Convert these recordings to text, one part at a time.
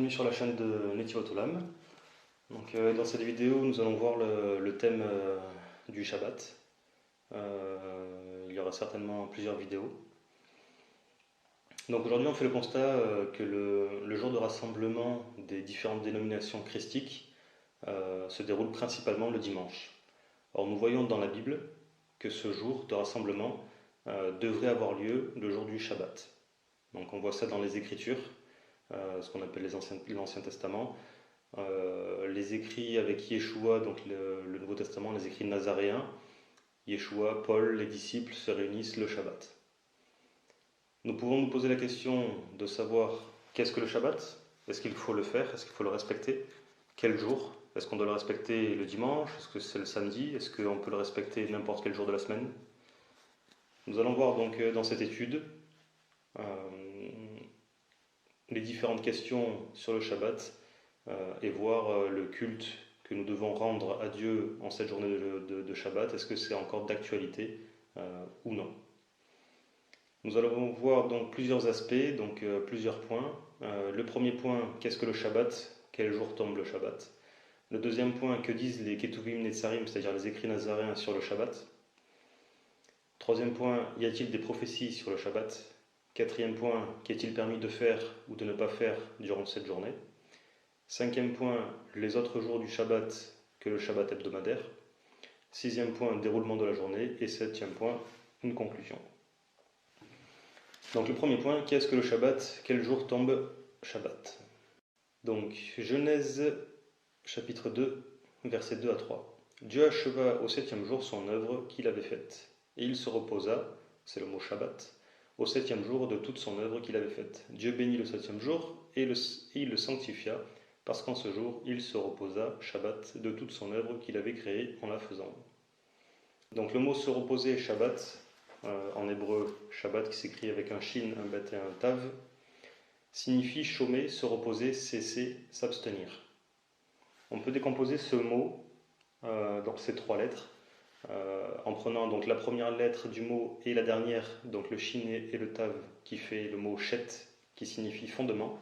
bienvenue sur la chaîne de Netivot Olam. Dans cette vidéo, nous allons voir le thème du Shabbat. Il y aura certainement plusieurs vidéos. Donc aujourd'hui, on fait le constat que le jour de rassemblement des différentes dénominations christiques se déroule principalement le dimanche. Or, nous voyons dans la Bible que ce jour de rassemblement devrait avoir lieu le jour du Shabbat. Donc on voit ça dans les Écritures. Ce qu'on appelle l'Ancien Testament, les écrits avec Yeshua, donc le Nouveau Testament, les écrits nazaréens, Yeshua, Paul, les disciples se réunissent le Shabbat. Nous pouvons nous poser la question de savoir qu'est-ce que le Shabbat? Est-ce qu'il faut le faire? Est-ce qu'il faut le respecter? Quel jour? Est-ce qu'on doit le respecter le dimanche? Est-ce que c'est le samedi? Est-ce qu'on peut le respecter n'importe quel jour de la semaine? Nous allons voir donc dans cette étude les différentes questions sur le Shabbat et voir le culte que nous devons rendre à Dieu en cette journée de Shabbat. Est-ce que c'est encore d'actualité ou non? Nous allons voir donc plusieurs aspects, donc plusieurs points. Le premier point, qu'est-ce que le Shabbat? Quel jour tombe le Shabbat? Le deuxième point, que disent les Ketuvim Netzarim, c'est-à-dire les écrits nazaréens sur le Shabbat? Troisième point, y a-t-il des prophéties sur le Shabbat? Quatrième point, qu'est-il permis de faire ou de ne pas faire durant cette journée? Cinquième point, les autres jours du Shabbat que le Shabbat hebdomadaire. Sixième point, déroulement de la journée. Et septième point, une conclusion. Donc le premier point, qu'est-ce que le Shabbat? Quel jour tombe Shabbat? Donc Genèse chapitre 2, versets 2 à 3. Dieu acheva au septième jour son œuvre qu'il avait faite. Et il se reposa, c'est le mot Shabbat, au septième jour de toute son œuvre qu'il avait faite. Dieu bénit le septième jour et il le sanctifia, parce qu'en ce jour, il se reposa, Shabbat, de toute son œuvre qu'il avait créée en la faisant. Donc le mot se reposer, Shabbat, en hébreu, Shabbat qui s'écrit avec un shin, un bet et un tav, signifie chômer, se reposer, cesser, s'abstenir. On peut décomposer ce mot dans ces trois lettres, en prenant donc la première lettre du mot et la dernière, donc le shin et le tav, qui fait le mot chet, qui signifie fondement,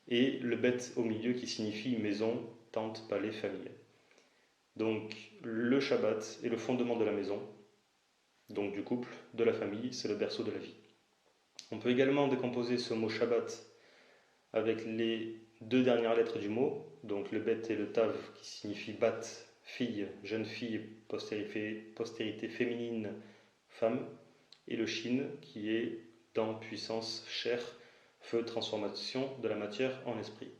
et le bet au milieu, qui signifie maison, tente, palais, famille. Donc le Shabbat est le fondement de la maison, donc du couple, de la famille, c'est le berceau de la vie. On peut également décomposer ce mot Shabbat avec les deux dernières lettres du mot, donc le bet et le tav, qui signifie bat, fille, jeune fille, postérité féminine, femme, et le shin qui est dans puissance, chair, feu, transformation de la matière en esprit.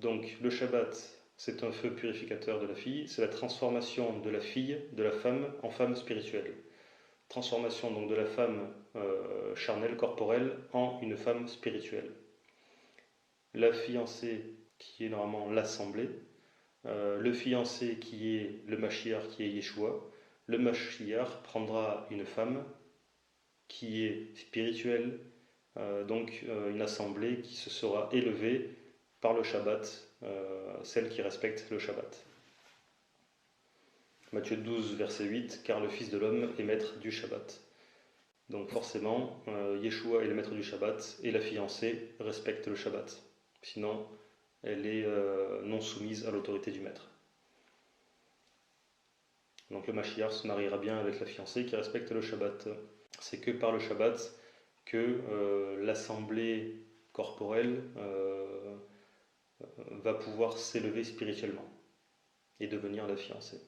Donc le Shabbat, c'est un feu purificateur de la fille, c'est la transformation de la fille, de la femme, en femme spirituelle. Transformation donc de la femme charnelle, corporelle, en une femme spirituelle. La fiancée qui est normalement l'assemblée, le fiancé qui est le Mashiach, qui est Yeshua. Le Mashiach prendra une femme qui est spirituelle, donc une assemblée qui se sera élevée par le Shabbat, celle qui respecte le Shabbat. Matthieu 12, verset 8, car le Fils de l'homme est maître du Shabbat. Donc forcément, Yeshua est le maître du Shabbat et la fiancée respecte le Shabbat. Sinon, elle est non soumise à l'autorité du maître. Donc le Mashiach se mariera bien avec la fiancée qui respecte le Shabbat. C'est que par le Shabbat que l'assemblée corporelle va pouvoir s'élever spirituellement et devenir la fiancée.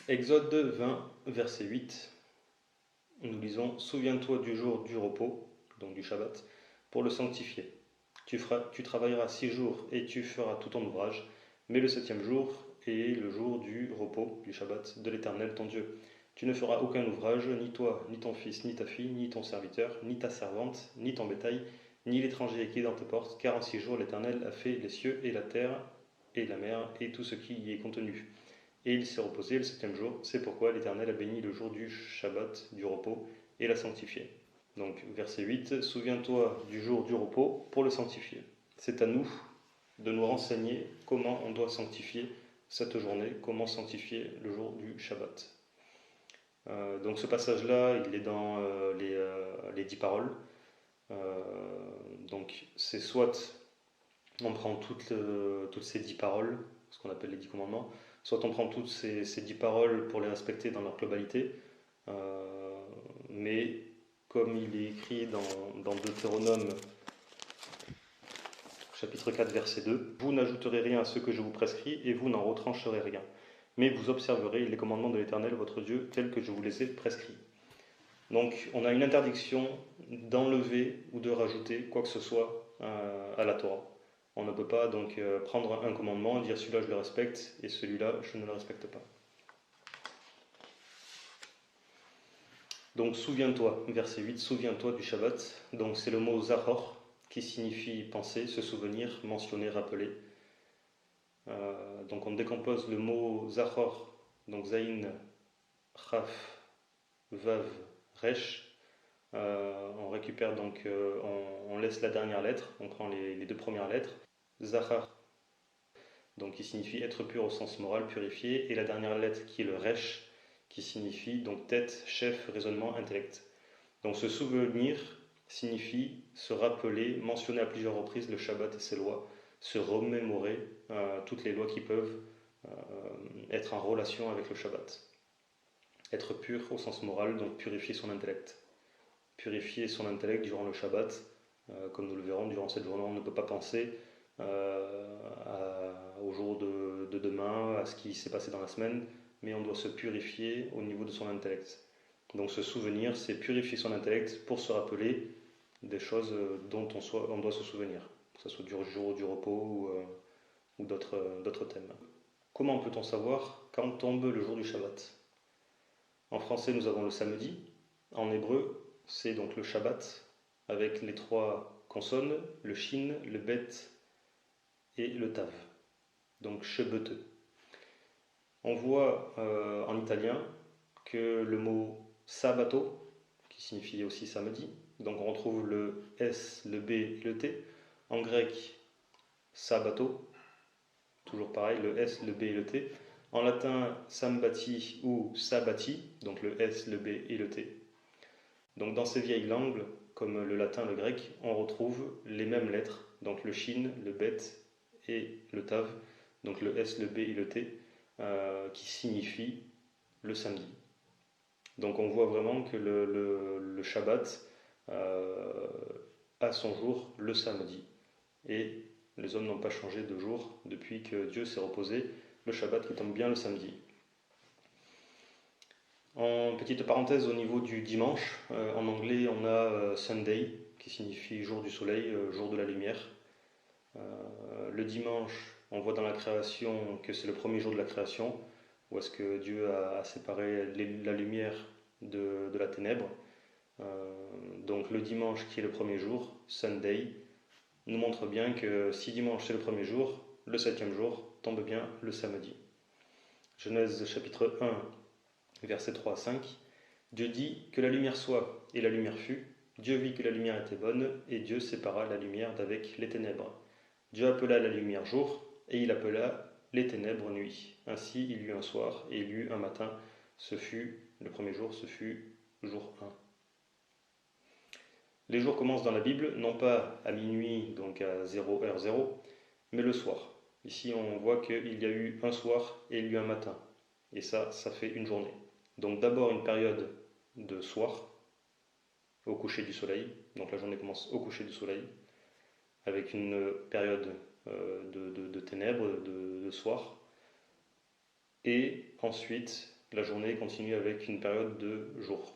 Exode 20, verset 8, nous lisons « Souviens-toi du jour du repos, donc du Shabbat, pour le sanctifier. Tu travailleras 6 jours et tu feras tout ton ouvrage, mais le septième jour est le jour du repos, du Shabbat, de l'Éternel ton Dieu. Tu ne feras aucun ouvrage, ni toi, ni ton fils, ni ta fille, ni ton serviteur, ni ta servante, ni ton bétail, ni l'étranger qui est dans tes portes, car en 6 jours l'Éternel a fait les cieux et la terre et la mer et tout ce qui y est contenu. Et il s'est reposé le septième jour, c'est pourquoi l'Éternel a béni le jour du Shabbat, du repos, et l'a sanctifié. » Donc verset 8, « Souviens-toi du jour du repos pour le sanctifier. » C'est à nous de nous renseigner comment on doit sanctifier cette journée, comment sanctifier le jour du Shabbat. Donc ce passage-là, il est dans les 10 paroles. Donc c'est soit on prend toutes ces 10 paroles, ce qu'on appelle les 10 commandements, soit on prend toutes ces 10 paroles pour les respecter dans leur globalité, mais comme il est écrit dans Deutéronome chapitre 4 verset 2, vous n'ajouterez rien à ce que je vous prescris et vous n'en retrancherez rien, mais vous observerez les commandements de l'Éternel votre Dieu tels que je vous les ai prescrits. Donc on a une interdiction d'enlever ou de rajouter quoi que ce soit à la Torah. On ne peut pas donc prendre un commandement et dire celui-là je le respecte et celui-là je ne le respecte pas. Donc souviens-toi, verset 8, souviens-toi du Shabbat. Donc c'est le mot zachor qui signifie penser, se souvenir, mentionner, rappeler. Donc on décompose le mot zachor, donc zayin, chaf, vav, resh. On récupère donc, on laisse la dernière lettre, on prend les deux premières lettres. Zachar, donc qui signifie être pur au sens moral, purifié, et la dernière lettre qui est le resh, qui signifie donc tête, chef, raisonnement, intellect. Donc se souvenir signifie se rappeler, mentionner à plusieurs reprises le Shabbat et ses lois, se remémorer toutes les lois qui peuvent être en relation avec le Shabbat. Être pur au sens moral, donc purifier son intellect. Purifier son intellect durant le Shabbat, comme nous le verrons, durant cette journée, on ne peut pas penser au jour de demain, à ce qui s'est passé dans la semaine, mais on doit se purifier au niveau de son intellect. Donc se souvenir, c'est purifier son intellect pour se rappeler des choses dont on doit se souvenir, que ce soit du jour du repos ou d'autres thèmes. Comment peut-on savoir quand tombe le jour du Shabbat? En français, nous avons le samedi. En hébreu, c'est donc le Shabbat avec les 3 consonnes, le shin, le bet et le tav. Donc shebete. On voit en italien que le mot sabato, qui signifie aussi samedi, donc on retrouve le S, le B et le T. En grec, sabato, toujours pareil, le S, le B et le T. En latin, sambati ou sabati, donc le S, le B et le T. Donc dans ces vieilles langues, comme le latin, le grec, on retrouve les mêmes lettres, donc le shin, le bet et le tav, donc le S, le B et le T, qui signifient le samedi. Donc on voit vraiment que le Shabbat a son jour le samedi. Et les hommes n'ont pas changé de jour depuis que Dieu s'est reposé, le Shabbat qui tombe bien le samedi. En petite parenthèse au niveau du dimanche, en anglais on a Sunday qui signifie jour du soleil, jour de la lumière. Le dimanche, on voit dans la création que c'est le premier jour de la création, où est-ce que Dieu a séparé la lumière de la ténèbre. Donc le dimanche qui est le premier jour, Sunday, nous montre bien que si dimanche c'est le premier jour, le 7e jour tombe bien le samedi. Genèse chapitre 1, versets 3 à 5. Dieu dit que la lumière soit, et la lumière fut. Dieu vit que la lumière était bonne, et Dieu sépara la lumière d'avec les ténèbres. Dieu appela la lumière jour, et il appela les ténèbres nuit. Ainsi il y eut un soir, et il y eut un matin. Ce fut, le premier jour, ce fut jour 1. Les jours commencent dans la Bible, non pas à minuit, donc à 0h0, mais le soir. Ici, on voit qu'il y a eu un soir et il y a eu un matin. Et ça fait une journée. Donc d'abord une période de soir, au coucher du soleil. Donc la journée commence au coucher du soleil, avec une période de ténèbres, de soir. Et ensuite, la journée continue avec une période de jour.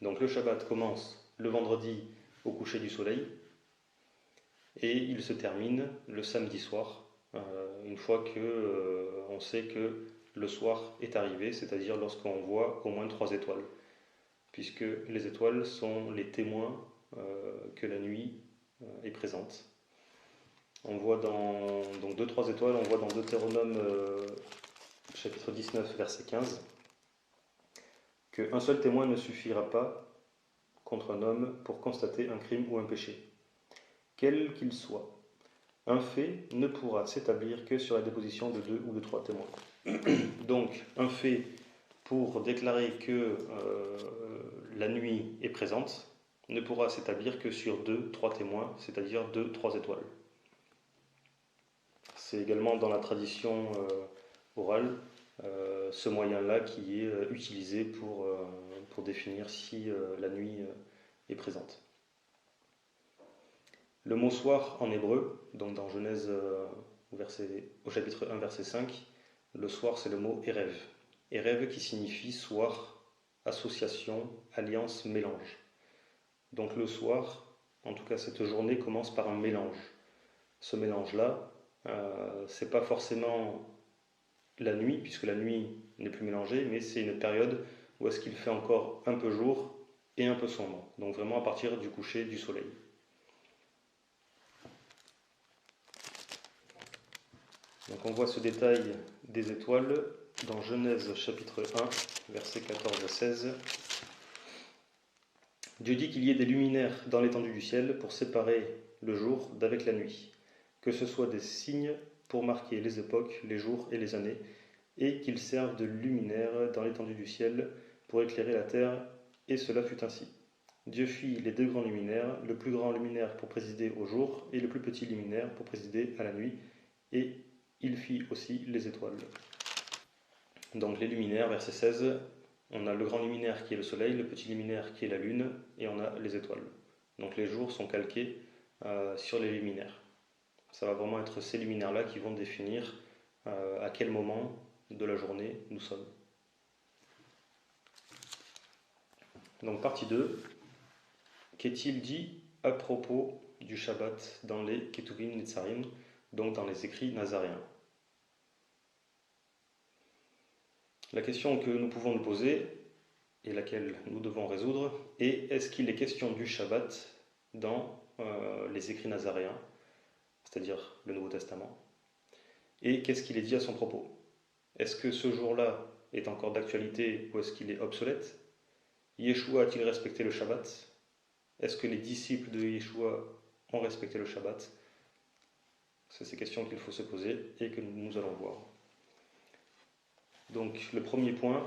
Donc le Shabbat commence le vendredi au coucher du soleil et il se termine le samedi soir, une fois qu'on sait que le soir est arrivé, c'est-à-dire lorsqu'on voit au moins 3 étoiles, puisque les étoiles sont les témoins que la nuit est présente. On voit donc 2-3 étoiles, on voit dans Deutéronome chapitre 19 verset 15 qu'un seul témoin ne suffira pas contre un homme pour constater un crime ou un péché, quel qu'il soit. Un fait ne pourra s'établir que sur la déposition de 2 ou de 3 témoins. Donc, un fait pour déclarer que la nuit est présente, ne pourra s'établir que sur 2, 3 témoins, c'est-à-dire 2, 3 étoiles. C'est également dans la tradition orale ce moyen-là qui est utilisé pour définir si la nuit est présente. Le mot soir en hébreu, donc dans Genèse au chapitre 1, verset 5, le soir c'est le mot Erev. Erev qui signifie soir, association, alliance, mélange. Donc le soir, en tout cas cette journée, commence par un mélange. Ce mélange-là, c'est pas forcément la nuit, puisque la nuit n'est plus mélangée, mais c'est une période où est-ce qu'il fait encore un peu jour et un peu sombre. Donc vraiment à partir du coucher du soleil. Donc on voit ce détail des étoiles dans Genèse chapitre 1, versets 14 à 16. Dieu dit qu'il y ait des luminaires dans l'étendue du ciel pour séparer le jour d'avec la nuit, que ce soit des signes pour marquer les époques, les jours et les années, et qu'ils servent de luminaires dans l'étendue du ciel pour éclairer la terre, et cela fut ainsi. Dieu fit les 2 grands luminaires, le plus grand luminaire pour présider au jour, et le plus petit luminaire pour présider à la nuit, et il fit aussi les étoiles. Donc les luminaires, verset 16, on a le grand luminaire qui est le soleil, le petit luminaire qui est la lune, et on a les étoiles. Donc les jours sont calqués sur les luminaires. Ça va vraiment être ces luminaires-là qui vont définir à quel moment de la journée nous sommes. Donc partie 2, qu'est-il dit à propos du Shabbat dans les Ketuvim Netzarim, donc dans les écrits nazaréens? La question que nous pouvons nous poser, et laquelle nous devons résoudre, est: est-ce qu'il est question du Shabbat dans les écrits nazaréens, c'est-à-dire le Nouveau Testament? Et qu'est-ce qu'il est dit à son propos? Est-ce que ce jour-là est encore d'actualité ou est-ce qu'il est obsolète? Yeshua a-t-il respecté le Shabbat? Est-ce que les disciples de Yeshua ont respecté le Shabbat? C'est ces questions qu'il faut se poser et que nous allons voir. Donc le premier point,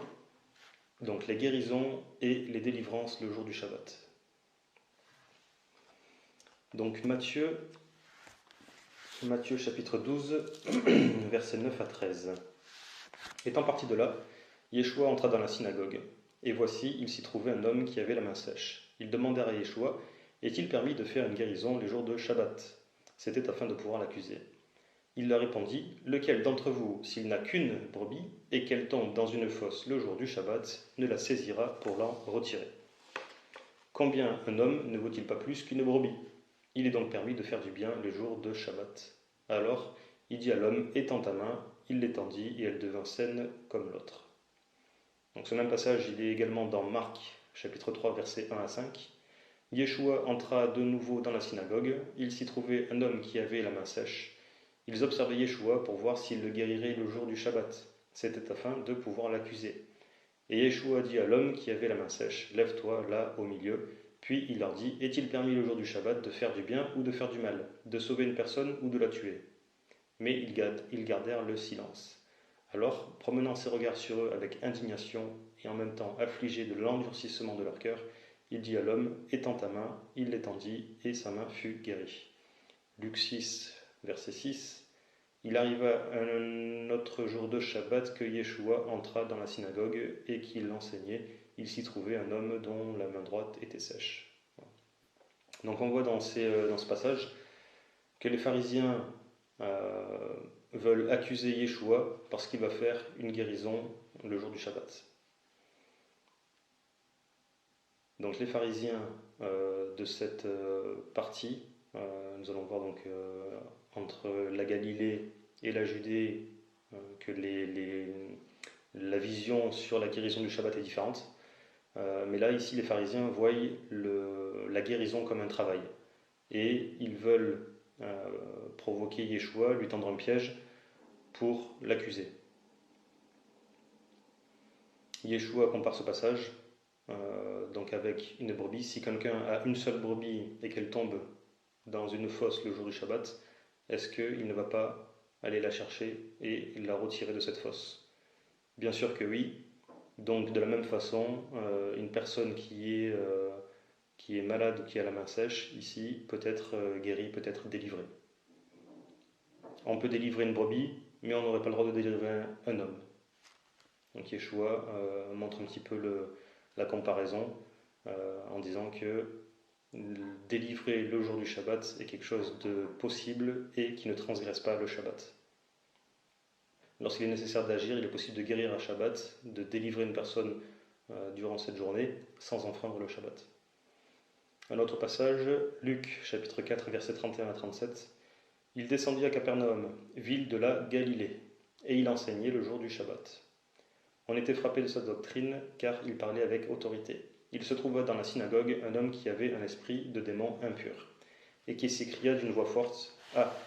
donc les guérisons et les délivrances le jour du Shabbat. Donc Matthieu chapitre 12, versets 9 à 13. Étant parti de là, Yeshua entra dans la synagogue, et voici, il s'y trouvait un homme qui avait la main sèche. Ils demandèrent à Yeshua: est-il permis de faire une guérison les jours de Shabbat? C'était afin de pouvoir l'accuser. Il leur répondit: lequel d'entre vous, s'il n'a qu'une brebis, et qu'elle tombe dans une fosse le jour du Shabbat, ne la saisira pour l'en retirer? Combien un homme ne vaut-il pas plus qu'une brebis? Il est donc permis de faire du bien le jour de Shabbat. Alors, il dit à l'homme: étends ta main. Il l'étendit, et elle devint saine comme l'autre. Donc ce même passage, il est également dans Marc, chapitre 3, versets 1 à 5. Yeshua entra de nouveau dans la synagogue. Il s'y trouvait un homme qui avait la main sèche. Ils observaient Yeshua pour voir s'il le guérirait le jour du Shabbat. C'était afin de pouvoir l'accuser. Et Yeshua dit à l'homme qui avait la main sèche: lève-toi là au milieu. Puis il leur dit: est-il permis le jour du Shabbat de faire du bien ou de faire du mal, de sauver une personne ou de la tuer? Mais ils gardèrent le silence. Alors, promenant ses regards sur eux avec indignation et en même temps affligé de l'endurcissement de leur cœur, il dit à l'homme: étends ta main. Il l'étendit et sa main fut guérie. Luc 6, verset 6. Il arriva un autre jour de Shabbat que Yeshua entra dans la synagogue et qu'il enseignait. Il s'y trouvait un homme dont la main droite était sèche. Donc on voit dans ce passage que les pharisiens veulent accuser Yeshua parce qu'il va faire une guérison le jour du Shabbat. Donc les pharisiens de cette partie, nous allons voir donc entre la Galilée et la Judée que la vision sur la guérison du Shabbat est différente. Mais là, ici, les pharisiens voient la guérison comme un travail. Et ils veulent provoquer Yeshua, lui tendre un piège pour l'accuser. Yeshua compare ce passage donc avec une brebis. Si quelqu'un a une seule brebis et qu'elle tombe dans une fosse le jour du Shabbat, est-ce qu'il ne va pas aller la chercher et la retirer de cette fosse? Bien sûr que oui. Donc de la même façon, une personne qui est qui est malade ou qui a la main sèche, ici, peut être guéri, peut être délivré. On peut délivrer une brebis, mais on n'aurait pas le droit de délivrer un homme. Donc Yeshua montre un petit peu la comparaison en disant que délivrer le jour du Shabbat est quelque chose de possible et qui ne transgresse pas le Shabbat. Lorsqu'il est nécessaire d'agir, il est possible de guérir un Shabbat, de délivrer une personne durant cette journée sans enfreindre le Shabbat. Un autre passage, Luc chapitre 4 versets 31 à 37. Il descendit à Capernaum, ville de la Galilée, et il enseignait le jour du Shabbat. On était frappé de sa doctrine, car il parlait avec autorité. Il se trouva dans la synagogue un homme qui avait un esprit de démon impur, et qui s'écria d'une voix forte, « Ah,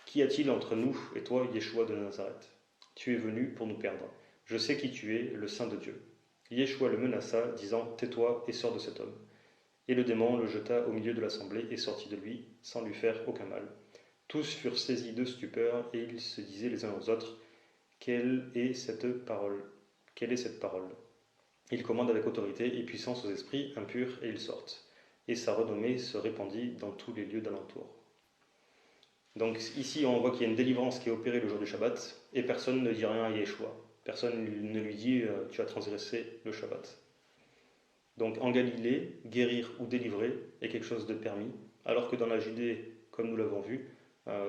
qu'y a-t-il entre nous et toi, Yeshua de Nazareth? Tu es venu pour nous perdre. Je sais qui tu es, le Saint de Dieu. » Yeshua le menaça, disant, « Tais-toi et sors de cet homme. » Et le démon le jeta au milieu de l'assemblée et sortit de lui, sans lui faire aucun mal. Tous furent saisis de stupeur, et ils se disaient les uns aux autres, « Quelle est cette parole? Quelle est cette parole ?» Il commande avec autorité et puissance aux esprits impurs, et ils sortent. Et sa renommée se répandit dans tous les lieux d'alentour. Donc ici, on voit qu'il y a une délivrance qui est opérée le jour du Shabbat, et personne ne dit rien à Yeshua. Personne ne lui dit « tu as transgressé le Shabbat ». Donc en Galilée, guérir ou délivrer est quelque chose de permis, alors que dans la Judée, comme nous l'avons vu,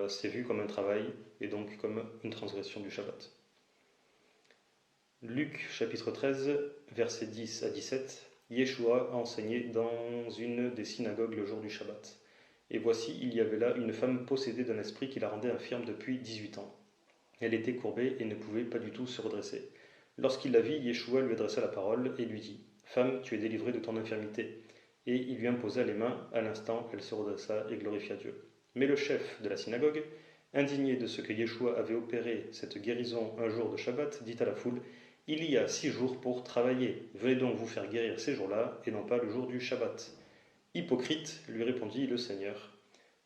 c'est vu comme un travail et donc comme une transgression du Shabbat. Luc chapitre 13, versets 10 à 17, Yeshua a enseigné dans une des synagogues le jour du Shabbat. Et voici, il y avait là une femme possédée d'un esprit qui la rendait infirme depuis 18 ans. Elle était courbée et ne pouvait pas du tout se redresser. Lorsqu'il la vit, Yeshua lui adressa la parole et lui dit, « Femme, tu es délivrée de ton infirmité. » Et il lui imposa les mains. À l'instant, elle se redressa et glorifia Dieu. Mais le chef de la synagogue, indigné de ce que Yeshua avait opéré cette guérison un jour de Shabbat, dit à la foule, « Il y a 6 jours pour travailler. Venez donc vous faire guérir ces jours-là et non pas le jour du Shabbat. » Hypocrite, lui répondit le Seigneur,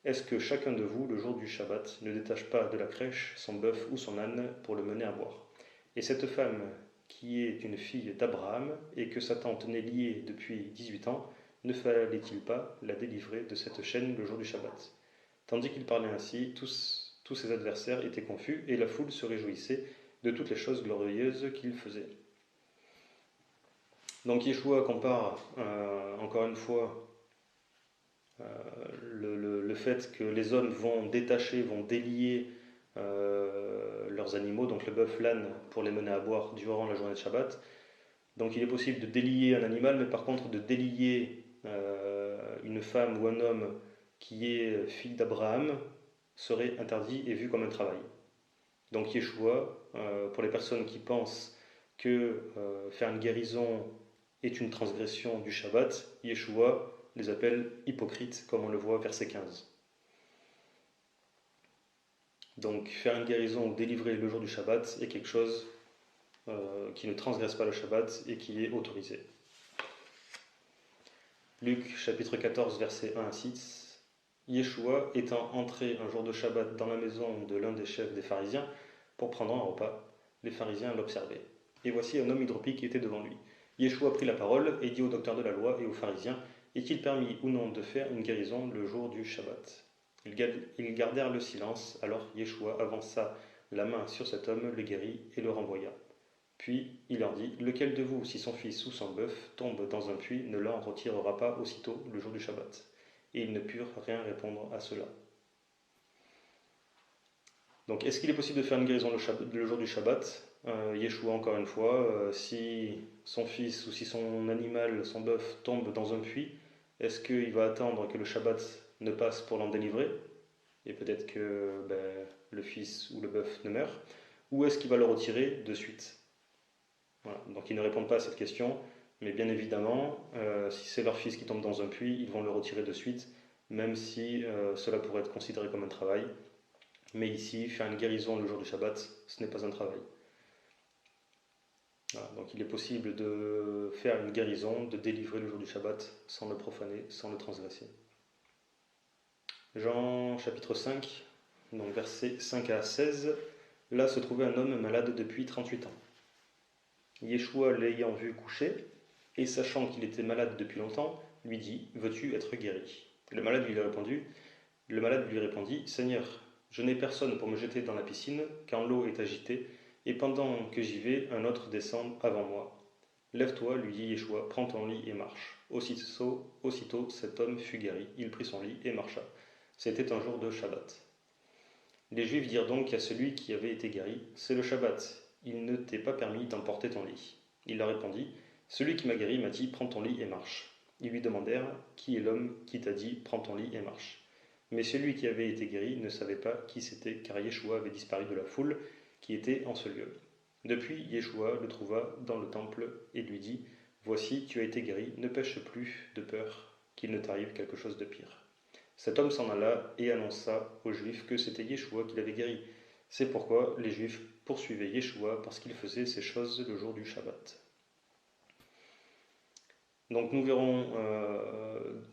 est-ce que chacun de vous, le jour du Shabbat, ne détache pas de la crèche son bœuf ou son âne pour le mener à boire? Et cette femme, qui est une fille d'Abraham et que Satan tenait liée depuis 18 ans, ne fallait-il pas la délivrer de cette chaîne le jour du Shabbat? Tandis qu'il parlait ainsi, tous ses adversaires étaient confus et la foule se réjouissait de toutes les choses glorieuses qu'il faisait. Donc Yeshua compare encore une fois le fait que les hommes vont détacher, vont délier leurs animaux, donc le bœuf, l'âne, pour les mener à boire durant la journée de Shabbat. Donc il est possible de délier un animal, mais par contre de délier une femme ou un homme qui est fille d'Abraham serait interdit et vu comme un travail. Donc Yeshua, pour les personnes qui pensent que faire une guérison est une transgression du Shabbat, Yeshua les appelle hypocrites, comme on le voit verset 15. Donc faire une guérison ou délivrer le jour du Shabbat est quelque chose qui ne transgresse pas le Shabbat et qui est autorisé. Luc chapitre 14 versets 1 à 6. Yeshua étant entré un jour de Shabbat dans la maison de l'un des chefs des pharisiens pour prendre un repas, les pharisiens l'observaient. Et voici un homme hydropique qui était devant lui. Yeshua prit la parole et dit aux docteurs de la loi et aux pharisiens, est-il permis ou non de faire une guérison le jour du Shabbat? Ils gardèrent le silence, alors Yeshua avança la main sur cet homme, le guérit et le renvoya. Puis il leur dit, lequel de vous, si son fils ou son bœuf tombe dans un puits, ne l'en retirera pas aussitôt le jour du Shabbat? Et ils ne purent rien répondre à cela. Donc est-ce qu'il est possible de faire une guérison le jour du Shabbat? Yeshua, encore une fois, si son fils ou si son animal, son bœuf, tombe dans un puits, est-ce qu'il va attendre que le Shabbat ne passe pour l'en délivrer? Et peut-être que le fils ou le bœuf ne meurt. Ou est-ce qu'il va le retirer de suite? Voilà. Donc ils ne répondent pas à cette question, mais bien évidemment, si c'est leur fils qui tombe dans un puits, ils vont le retirer de suite, même si cela pourrait être considéré comme un travail. Mais ici, faire une guérison le jour du Shabbat, ce n'est pas un travail. Voilà, donc il est possible de faire une guérison, de délivrer le jour du Shabbat sans le profaner, sans le transgresser. Jean chapitre 5, donc versets 5 à 16, là se trouvait un homme malade depuis 38 ans. Yeshua l'ayant vu coucher, et sachant qu'il était malade depuis longtemps, lui dit, veux-tu être guéri? Le malade lui répondit, Seigneur, je n'ai personne pour me jeter dans la piscine quand l'eau est agitée, et pendant que j'y vais, un autre descend avant moi. Lève-toi, lui dit Yeshua, prends ton lit et marche. Aussitôt, cet homme fut guéri. Il prit son lit et marcha. C'était un jour de Shabbat. Les Juifs dirent donc à celui qui avait été guéri, c'est le Shabbat, il ne t'est pas permis d'emporter ton lit. Il leur répondit, celui qui m'a guéri m'a dit, prends ton lit et marche. Ils lui demandèrent, qui est l'homme qui t'a dit, prends ton lit et marche? Mais celui qui avait été guéri ne savait pas qui c'était, car Yeshua avait disparu de la foule qui était en ce lieu. Depuis, Yeshua le trouva dans le temple et lui dit, voici, tu as été guéri, ne pêche plus de peur qu'il ne t'arrive quelque chose de pire. Cet homme s'en alla et annonça aux Juifs que c'était Yeshua qui l'avait guéri. C'est pourquoi les Juifs poursuivaient Yeshua parce qu'il faisait ces choses le jour du Shabbat. Donc nous verrons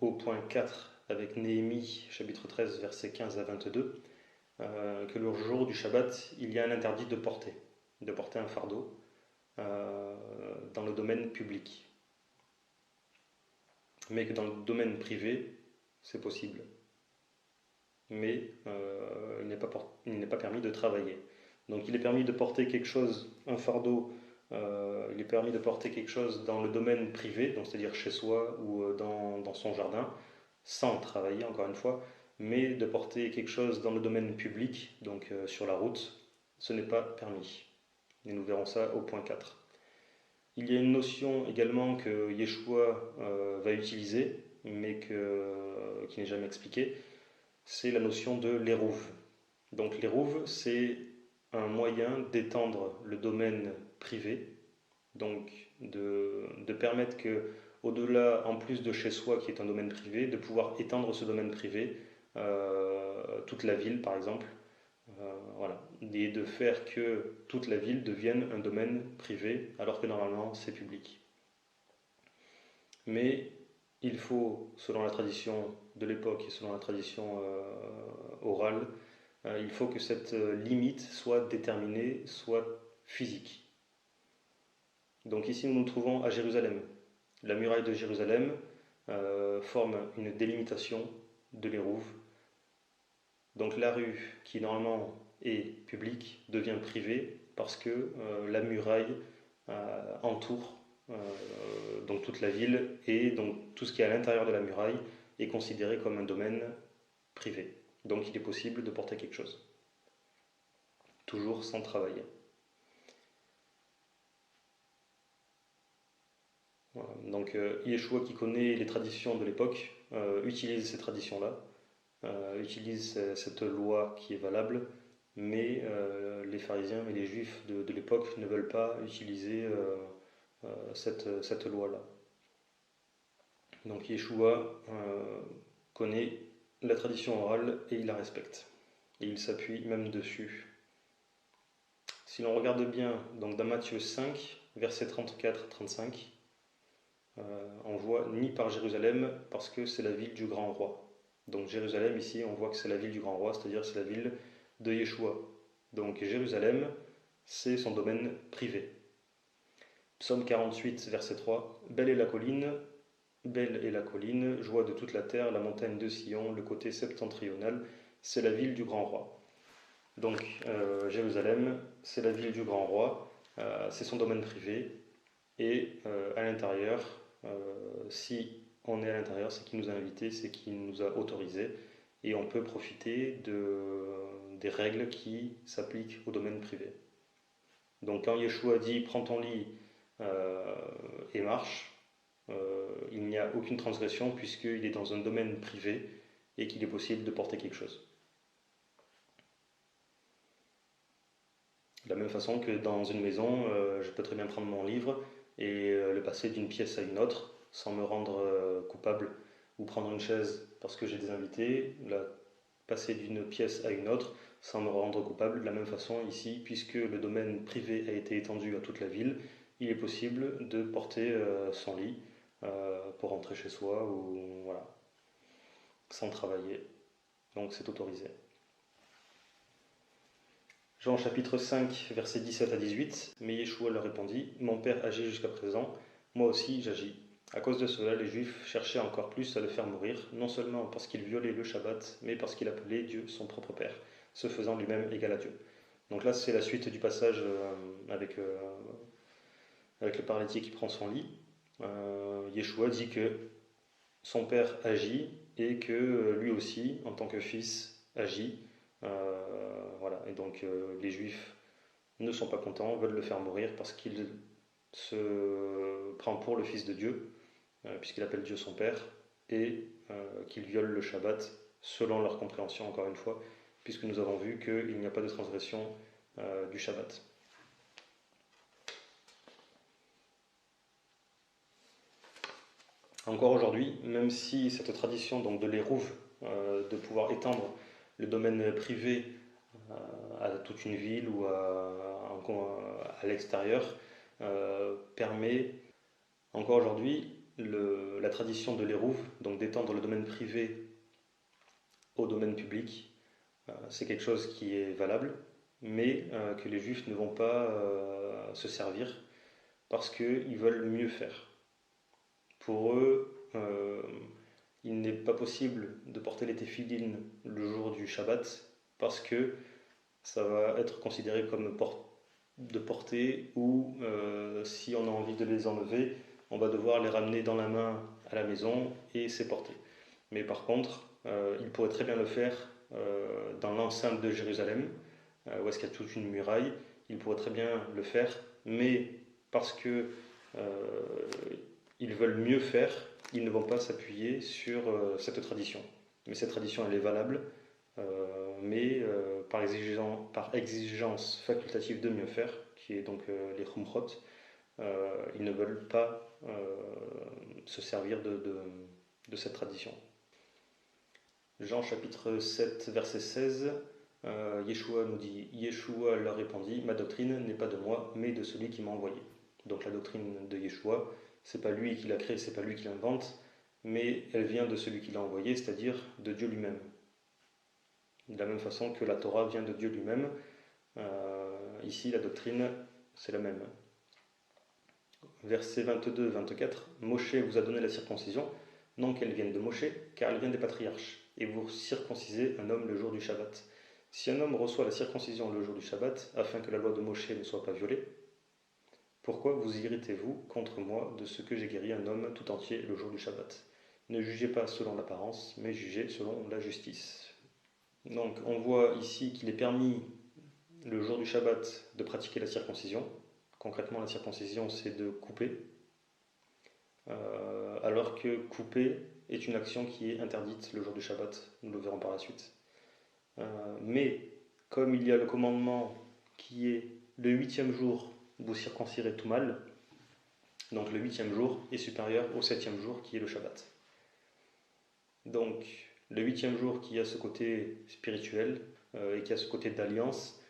au point 4 avec Néhémie, chapitre 13, versets 15 à 22, que le jour du Shabbat, il y a un interdit de porter un fardeau dans le domaine public. Mais que dans le domaine privé, c'est possible. Mais il n'est pas permis de travailler. Donc il est permis de porter quelque chose, un fardeau, il est permis de porter quelque chose dans le domaine privé, donc c'est-à-dire chez soi ou dans son jardin, sans travailler encore une fois, mais de porter quelque chose dans le domaine public, donc sur la route, ce n'est pas permis. Et nous verrons ça au point 4. Il y a une notion également que Yeshua va utiliser, mais qui n'est jamais expliquée, c'est la notion de l'érouve. Donc l'érouve, c'est un moyen d'étendre le domaine privé, donc de permettre que, au-delà, en plus de chez soi qui est un domaine privé, de pouvoir étendre ce domaine privé, toute la ville par exemple, voilà, et de faire que toute la ville devienne un domaine privé, alors que normalement c'est public. Mais il faut, selon la tradition de l'époque et selon la tradition orale, il faut que cette limite soit déterminée, soit physique. Donc ici nous nous trouvons à Jérusalem. La muraille de Jérusalem forme une délimitation de l'érouve. Donc la rue qui normalement est publique devient privée parce que la muraille entoure donc toute la ville et donc tout ce qui est à l'intérieur de la muraille est considéré comme un domaine privé. Donc il est possible de porter quelque chose, toujours sans travailler. Voilà. Donc Yeshua qui connaît les traditions de l'époque utilise ces traditions-là, utilise cette loi qui est valable, mais les pharisiens et les juifs de l'époque ne veulent pas utiliser cette loi-là. Donc Yeshua connaît la tradition orale et il la respecte. Et il s'appuie même dessus. Si l'on regarde bien, donc dans Matthieu 5, versets 34-35, on voit ni par Jérusalem parce que c'est la ville du grand roi. Donc Jérusalem ici, on voit que c'est la ville du grand roi, c'est-à-dire c'est la ville de Yeshua. Donc Jérusalem, c'est son domaine privé. Psaume 48, verset 3, belle est la colline, joie de toute la terre, la montagne de Sion, le côté septentrional, c'est la ville du grand roi. Donc Jérusalem, c'est la ville du grand roi, c'est son domaine privé, et à l'intérieur, si on est à l'intérieur, c'est qu'il nous a invités, c'est qu'il nous a autorisés, et on peut profiter des règles qui s'appliquent au domaine privé. Donc quand Yeshua dit « prends ton lit et marche », il n'y a aucune transgression puisqu'il est dans un domaine privé et qu'il est possible de porter quelque chose. De la même façon que dans une maison, je peux très bien prendre mon livre et le passer d'une pièce à une autre sans me rendre coupable, ou prendre une chaise parce que j'ai des invités, la passer d'une pièce à une autre sans me rendre coupable. De la même façon ici, puisque le domaine privé a été étendu à toute la ville, il est possible de porter son lit pour rentrer chez soi ou voilà, sans travailler. Donc c'est autorisé. Jean chapitre 5, versets 17 à 18. Mais Yeshua leur répondit, mon Père agit jusqu'à présent, moi aussi j'agis. À cause de cela, les Juifs cherchaient encore plus à le faire mourir, non seulement parce qu'il violait le Shabbat, mais parce qu'il appelait Dieu son propre Père, se faisant lui-même égal à Dieu. Donc là, c'est la suite du passage avec le paralytique qui prend son lit. Yeshua dit que son père agit et que lui aussi, en tant que fils, agit. Voilà. Et donc les Juifs ne sont pas contents, veulent le faire mourir parce qu'il se prend pour le Fils de Dieu, puisqu'il appelle Dieu son Père, et qu'il viole le Shabbat selon leur compréhension, encore une fois, puisque nous avons vu qu'il n'y a pas de transgression du Shabbat. Encore aujourd'hui, même si cette tradition donc, de l'Hérouv, de pouvoir étendre le domaine privé à toute une ville ou à l'extérieur, permet encore aujourd'hui la tradition de l'Hérouv, donc d'étendre le domaine privé au domaine public. C'est quelque chose qui est valable, mais que les Juifs ne vont pas se servir parce qu'ils veulent mieux faire. Pour eux, il n'est pas possible de porter les téphilines le jour du Shabbat parce que ça va être considéré comme de porter ou si on a envie de les enlever, on va devoir les ramener dans la main à la maison et c'est porté. Mais par contre, il pourrait très bien le faire dans l'enceinte de Jérusalem, où est-ce qu'il y a toute une muraille. Il pourrait très bien le faire, mais parce que ils veulent mieux faire, ils ne vont pas s'appuyer sur cette tradition. Mais cette tradition, elle est valable, mais par exigence facultative de mieux faire, qui est donc les Khumrot, ils ne veulent pas se servir de cette tradition. Jean chapitre 7, verset 16, Yeshua nous dit, Yeshua leur répondit, ma doctrine n'est pas de moi, mais de celui qui m'a envoyé. Donc la doctrine de Yeshua, c'est pas lui qui l'a créée, c'est pas lui qui l'invente, mais elle vient de celui qui l'a envoyé, c'est-à-dire de Dieu lui-même. De la même façon que la Torah vient de Dieu lui-même, ici la doctrine c'est la même. Versets 22-24, Moshe vous a donné la circoncision, non qu'elle vienne de Moshe, car elle vient des patriarches, et vous circoncisez un homme le jour du Shabbat. Si un homme reçoit la circoncision le jour du Shabbat, afin que la loi de Moshe ne soit pas violée, pourquoi vous irritez-vous contre moi de ce que j'ai guéri un homme tout entier le jour du Shabbat? Ne jugez pas selon l'apparence, mais jugez selon la justice. Donc on voit ici qu'il est permis le jour du Shabbat de pratiquer la circoncision. Concrètement, la circoncision, c'est de couper, alors que couper est une action qui est interdite le jour du Shabbat. Nous le verrons par la suite. Mais comme il y a le commandement qui est le 8e jour, vous circoncirez tout mâle, donc le 8e jour est supérieur au 7e jour qui est le Shabbat. Donc le 8e jour qui a ce côté spirituel et qui a ce côté d'alliance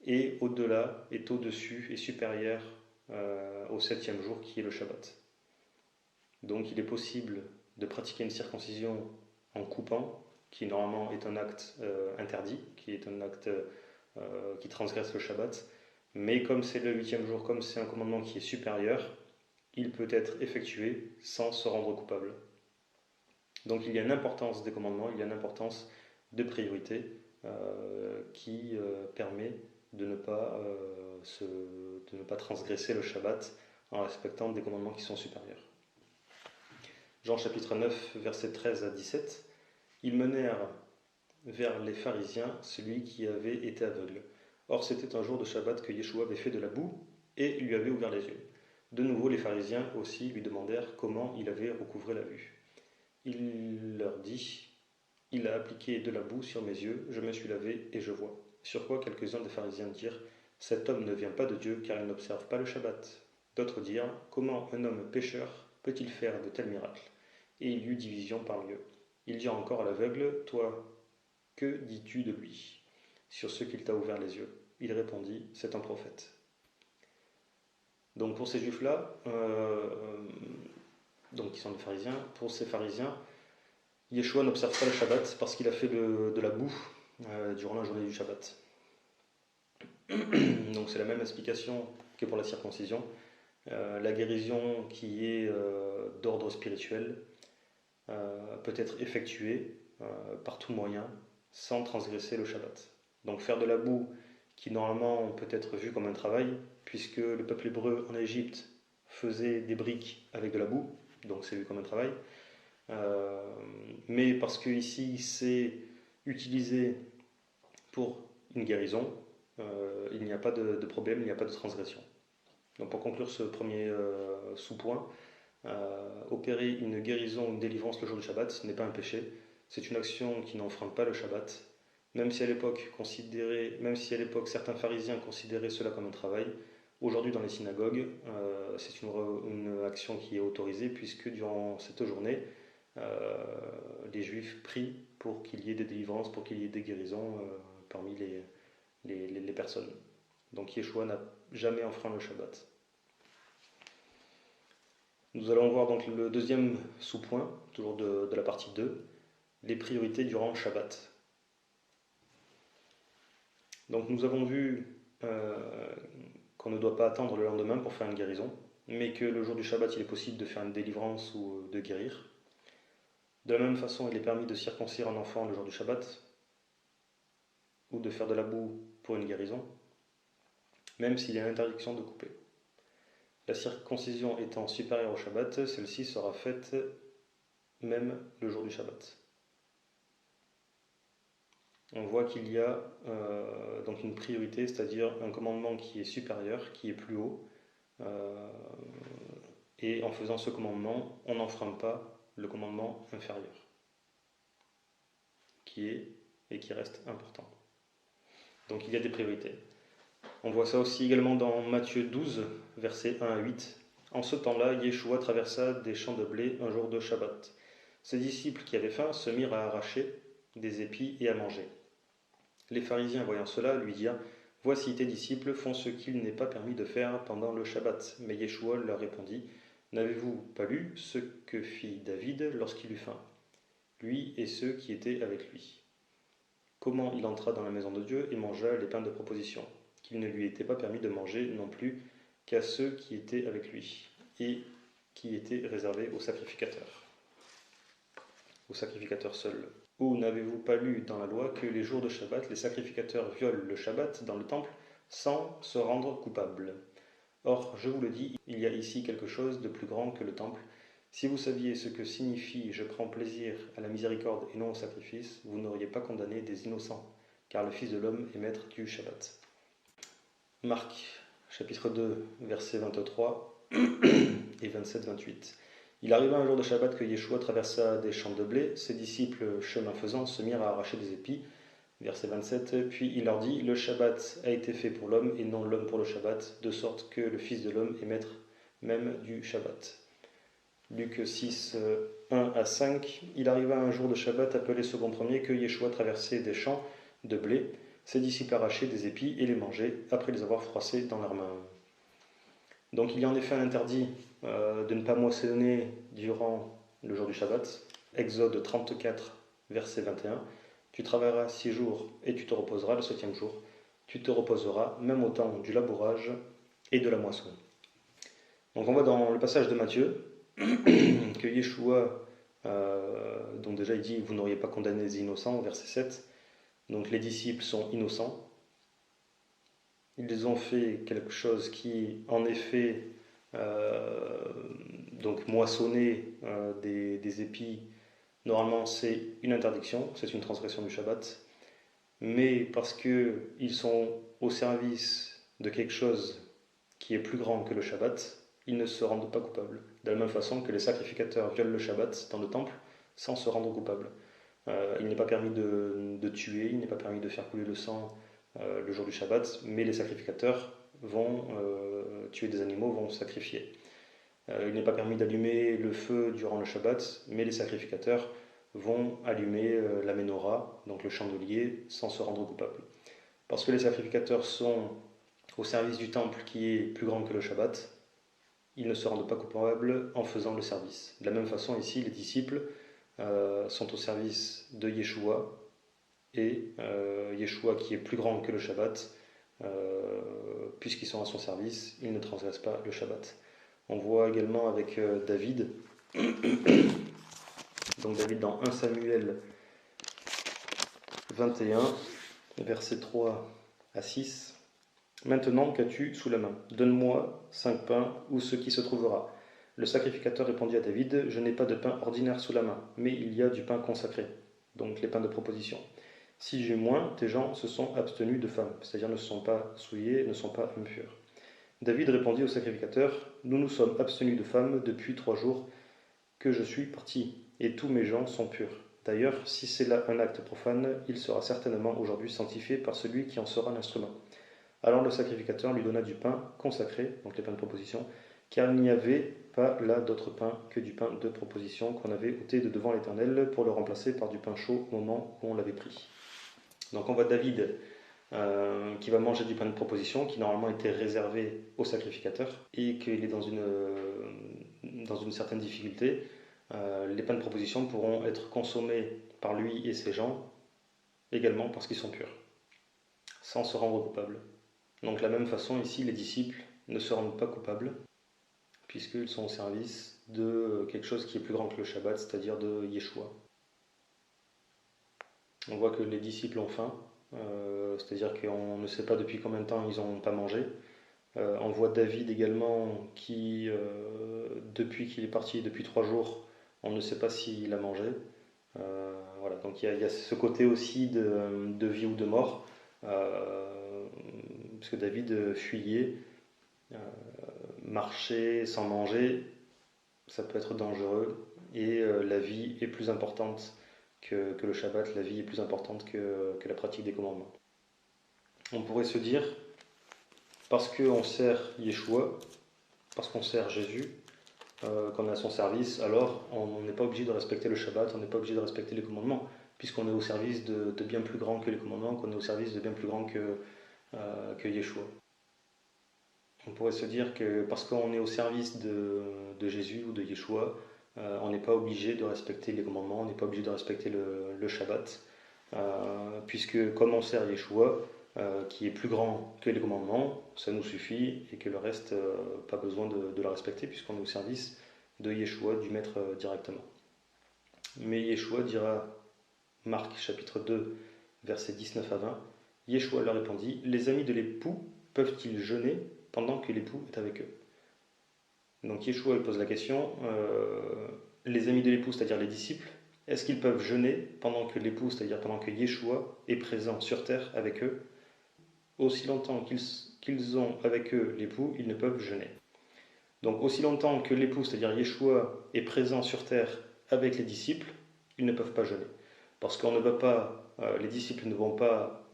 est au-delà, est au-dessus, est supérieur au 7e jour qui est le Shabbat. Donc il est possible de pratiquer une circoncision en coupant, qui normalement est un acte interdit, qui est un acte qui transgresse le Shabbat, mais comme c'est le 8e jour, comme c'est un commandement qui est supérieur, il peut être effectué sans se rendre coupable. Donc il y a une importance des commandements, il y a une importance de priorité qui permet de ne pas transgresser le Shabbat en respectant des commandements qui sont supérieurs. Jean chapitre 9, versets 13 à 17. Ils menèrent vers les pharisiens celui qui avait été aveugle. Or c'était un jour de Shabbat que Yeshua avait fait de la boue et lui avait ouvert les yeux. De nouveau les pharisiens aussi lui demandèrent comment il avait recouvré la vue. Il leur dit, il a appliqué de la boue sur mes yeux, je me suis lavé et je vois. Sur quoi quelques-uns des pharisiens dirent, cet homme ne vient pas de Dieu car il n'observe pas le Shabbat. D'autres dirent, comment un homme pécheur peut-il faire de tels miracles? Et il y eut division parmi eux. Il dit encore à l'aveugle, toi, que dis-tu de lui? Sur ce qu'il t'a ouvert les yeux. Il répondit, c'est un prophète. Donc pour ces juifs-là, donc qui sont des pharisiens, pour ces pharisiens, Yeshua n'observe pas le Shabbat parce qu'il a fait de la boue durant la journée du Shabbat. Donc c'est la même explication que pour la circoncision. La guérison qui est d'ordre spirituel peut être effectuée par tout moyen sans transgresser le Shabbat. Donc faire de la boue qui normalement peut être vu comme un travail, puisque le peuple hébreu en Égypte faisait des briques avec de la boue, donc c'est vu comme un travail. Mais parce que ici c'est utilisé pour une guérison, il n'y a pas de problème, il n'y a pas de transgression. Donc pour conclure ce premier sous-point, opérer une guérison ou une délivrance le jour du Shabbat, ce n'est pas un péché, c'est une action qui n'enfreint pas le Shabbat, même si à l'époque certains pharisiens considéraient cela comme un travail. Aujourd'hui dans les synagogues, c'est une action qui est autorisée puisque durant cette journée, les Juifs prient pour qu'il y ait des délivrances, pour qu'il y ait des guérisons parmi les personnes. Donc Yeshua n'a jamais enfreint le Shabbat. Nous allons voir donc le deuxième sous-point, toujours de la partie 2, les priorités durant le Shabbat. Donc nous avons vu qu'on ne doit pas attendre le lendemain pour faire une guérison, mais que le jour du Shabbat, il est possible de faire une délivrance ou de guérir. De la même façon, il est permis de circoncire un enfant le jour du Shabbat, ou de faire de la boue pour une guérison, même s'il y a l'interdiction de couper. La circoncision étant supérieure au Shabbat, celle-ci sera faite même le jour du Shabbat. On voit qu'il y a donc une priorité, c'est-à-dire un commandement qui est supérieur, qui est plus haut, et en faisant ce commandement, on n'enfreint pas le commandement inférieur, qui est et qui reste important. Donc il y a des priorités. On voit ça aussi également dans Matthieu 12, versets 1 à 8. En ce temps-là, Yeshua traversa des champs de blé un jour de Shabbat. Ses disciples qui avaient faim se mirent à arracher des épis et à manger. Les pharisiens, voyant cela, lui dirent : « Voici tes disciples font ce qu'il n'est pas permis de faire pendant le Shabbat. » Mais Yeshua leur répondit : « N'avez-vous pas lu ce que fit David lorsqu'il eut faim, lui et ceux qui étaient avec lui ? Comment il entra dans la maison de Dieu et mangea les pains de proposition, qu'il ne lui était pas permis de manger non plus qu'à ceux qui étaient avec lui, et qui étaient réservés aux sacrificateurs seuls. Ou n'avez-vous pas lu dans la loi que les jours de Shabbat, les sacrificateurs violent le Shabbat dans le temple sans se rendre coupables ? Or, je vous le dis, il y a ici quelque chose de plus grand que le temple. Si vous saviez ce que signifie « je prends plaisir à la miséricorde et non au sacrifice », vous n'auriez pas condamné des innocents, car le Fils de l'homme est maître du Shabbat. Marc, chapitre 2, versets 23 et 27-28. Il arriva un jour de Shabbat que Yeshua traversa des champs de blé. Ses disciples, chemin faisant, se mirent à arracher des épis. Verset 27. Puis il leur dit : le Shabbat a été fait pour l'homme et non l'homme pour le Shabbat, de sorte que le Fils de l'homme est maître même du Shabbat. Luc 6, 1 à 5. Il arriva un jour de Shabbat appelé second premier que Yeshua traversait des champs de blé. Ses disciples arrachaient des épis et les mangeaient après les avoir froissés dans leurs mains. Donc il y a en effet un interdit de ne pas moissonner durant le jour du Shabbat. Exode 34, verset 21. Tu travailleras 6 jours et tu te reposeras le 7e jour. Tu te reposeras même au temps du labourage et de la moisson. Donc on voit dans le passage de Matthieu que Yeshua, donc déjà il dit vous n'auriez pas condamné les innocents, verset 7. Donc les disciples sont innocents. Ils ont fait quelque chose qui, en effet, donc moissonner des épis, normalement c'est une interdiction, c'est une transgression du Shabbat. Mais parce qu'ils sont au service de quelque chose qui est plus grand que le Shabbat, ils ne se rendent pas coupables. De la même façon que les sacrificateurs violent le Shabbat dans le temple sans se rendre coupables. Il n'est pas permis de tuer, il n'est pas permis de faire couler le sang le jour du Shabbat, mais les sacrificateurs vont tuer des animaux, vont sacrifier. Il n'est pas permis d'allumer le feu durant le Shabbat, mais les sacrificateurs vont allumer la menorah, donc le chandelier, sans se rendre coupables. Parce que les sacrificateurs sont au service du temple qui est plus grand que le Shabbat, ils ne se rendent pas coupables en faisant le service. De la même façon, ici, les disciples sont au service de Yeshua, et Yeshua qui est plus grand que le Shabbat, puisqu'ils sont à son service, ils ne transgressent pas le Shabbat. On voit également avec David, donc David dans 1 Samuel 21, versets 3 à 6. Maintenant, qu'as-tu sous la main? Donne-moi 5 pains ou ce qui se trouvera. Le sacrificateur répondit à David, je n'ai pas de pain ordinaire sous la main, mais il y a du pain consacré, donc les pains de proposition. Si j'ai moins, tes gens se sont abstenus de femmes, c'est-à-dire ne se sont pas souillés, ne sont pas impurs. David répondit au sacrificateur, nous nous sommes abstenus de femmes depuis 3 jours que je suis parti, et tous mes gens sont purs. D'ailleurs, si c'est là un acte profane, il sera certainement aujourd'hui sanctifié par celui qui en sera l'instrument. Alors le sacrificateur lui donna du pain consacré, donc les pains de proposition, car il n'y avait pas là d'autre pain que du pain de proposition qu'on avait ôté de devant l'Éternel pour le remplacer par du pain chaud au moment où on l'avait pris. Donc on voit David qui va manger du pain de proposition qui normalement était réservé au sacrificateur et qu'il est dans une certaine difficulté. Les pains de proposition pourront être consommés par lui et ses gens également parce qu'ils sont purs, sans se rendre coupables. Donc de la même façon, ici, les disciples ne se rendent pas coupables, puisqu'ils sont au service de quelque chose qui est plus grand que le Shabbat, c'est-à-dire de Yeshua. On voit que les disciples ont faim, c'est-à-dire qu'on ne sait pas depuis combien de temps ils n'ont pas mangé. On voit David également qui, depuis qu'il est parti, depuis 3 jours, on ne sait pas s'il a mangé. Voilà, donc il y a ce côté aussi de vie ou de mort. Parce que David fuyait, marcher sans manger, ça peut être dangereux, et la vie est plus importante que le Shabbat, la vie est plus importante que la pratique des commandements. On pourrait se dire, parce qu'on sert Yeshua, parce qu'on sert Jésus, qu'on est à son service, alors on n'est pas obligé de respecter le Shabbat, on n'est pas obligé de respecter les commandements, puisqu'on est au service de bien plus grand que les commandements, qu'on est au service de bien plus grand que Yeshua. On pourrait se dire que parce qu'on est au service de Jésus ou de Yeshua, on n'est pas obligé de respecter les commandements, on n'est pas obligé de respecter le Shabbat, puisque comme on sert Yeshua, qui est plus grand que les commandements, ça nous suffit et que le reste, pas besoin de le respecter, puisqu'on est au service de Yeshua, du Maître directement. Mais Yeshua dira, Marc chapitre 2, versets 19 à 20, Yeshua leur répondit, les amis de l'époux peuvent-ils jeûner pendant que l'époux est avec eux? Donc Yeshua pose la question, les amis de l'époux, c'est-à-dire les disciples, est-ce qu'ils peuvent jeûner pendant que l'époux, c'est-à-dire pendant que Yeshua est présent sur terre avec eux? Aussi longtemps qu'ils ont avec eux l'époux, ils ne peuvent jeûner. Donc aussi longtemps que l'époux, c'est-à-dire Yeshua, est présent sur terre avec les disciples, ils ne peuvent pas jeûner. Parce qu'on ne va pas, les disciples ne vont pas,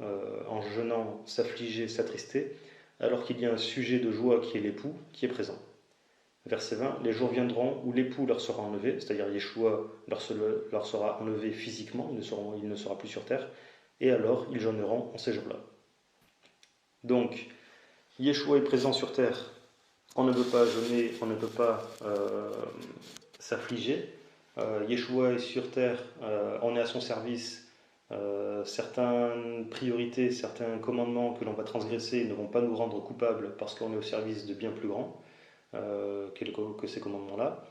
en jeûnant, s'affliger, s'attrister, alors qu'il y a un sujet de joie qui est l'époux, qui est présent. Verset 20, les jours viendront où l'époux leur sera enlevé, c'est-à-dire Yeshua leur sera enlevé physiquement, il ne sera plus sur terre, et alors ils jeûneront en ces jours-là. Donc, Yeshua est présent sur terre, on ne peut pas jeûner, on ne peut pas s'affliger. Yeshua est sur terre, on est à son service. Certaines priorités, certains commandements que l'on va transgresser ne vont pas nous rendre coupables parce qu'on est au service de bien plus grand que ces commandements-là.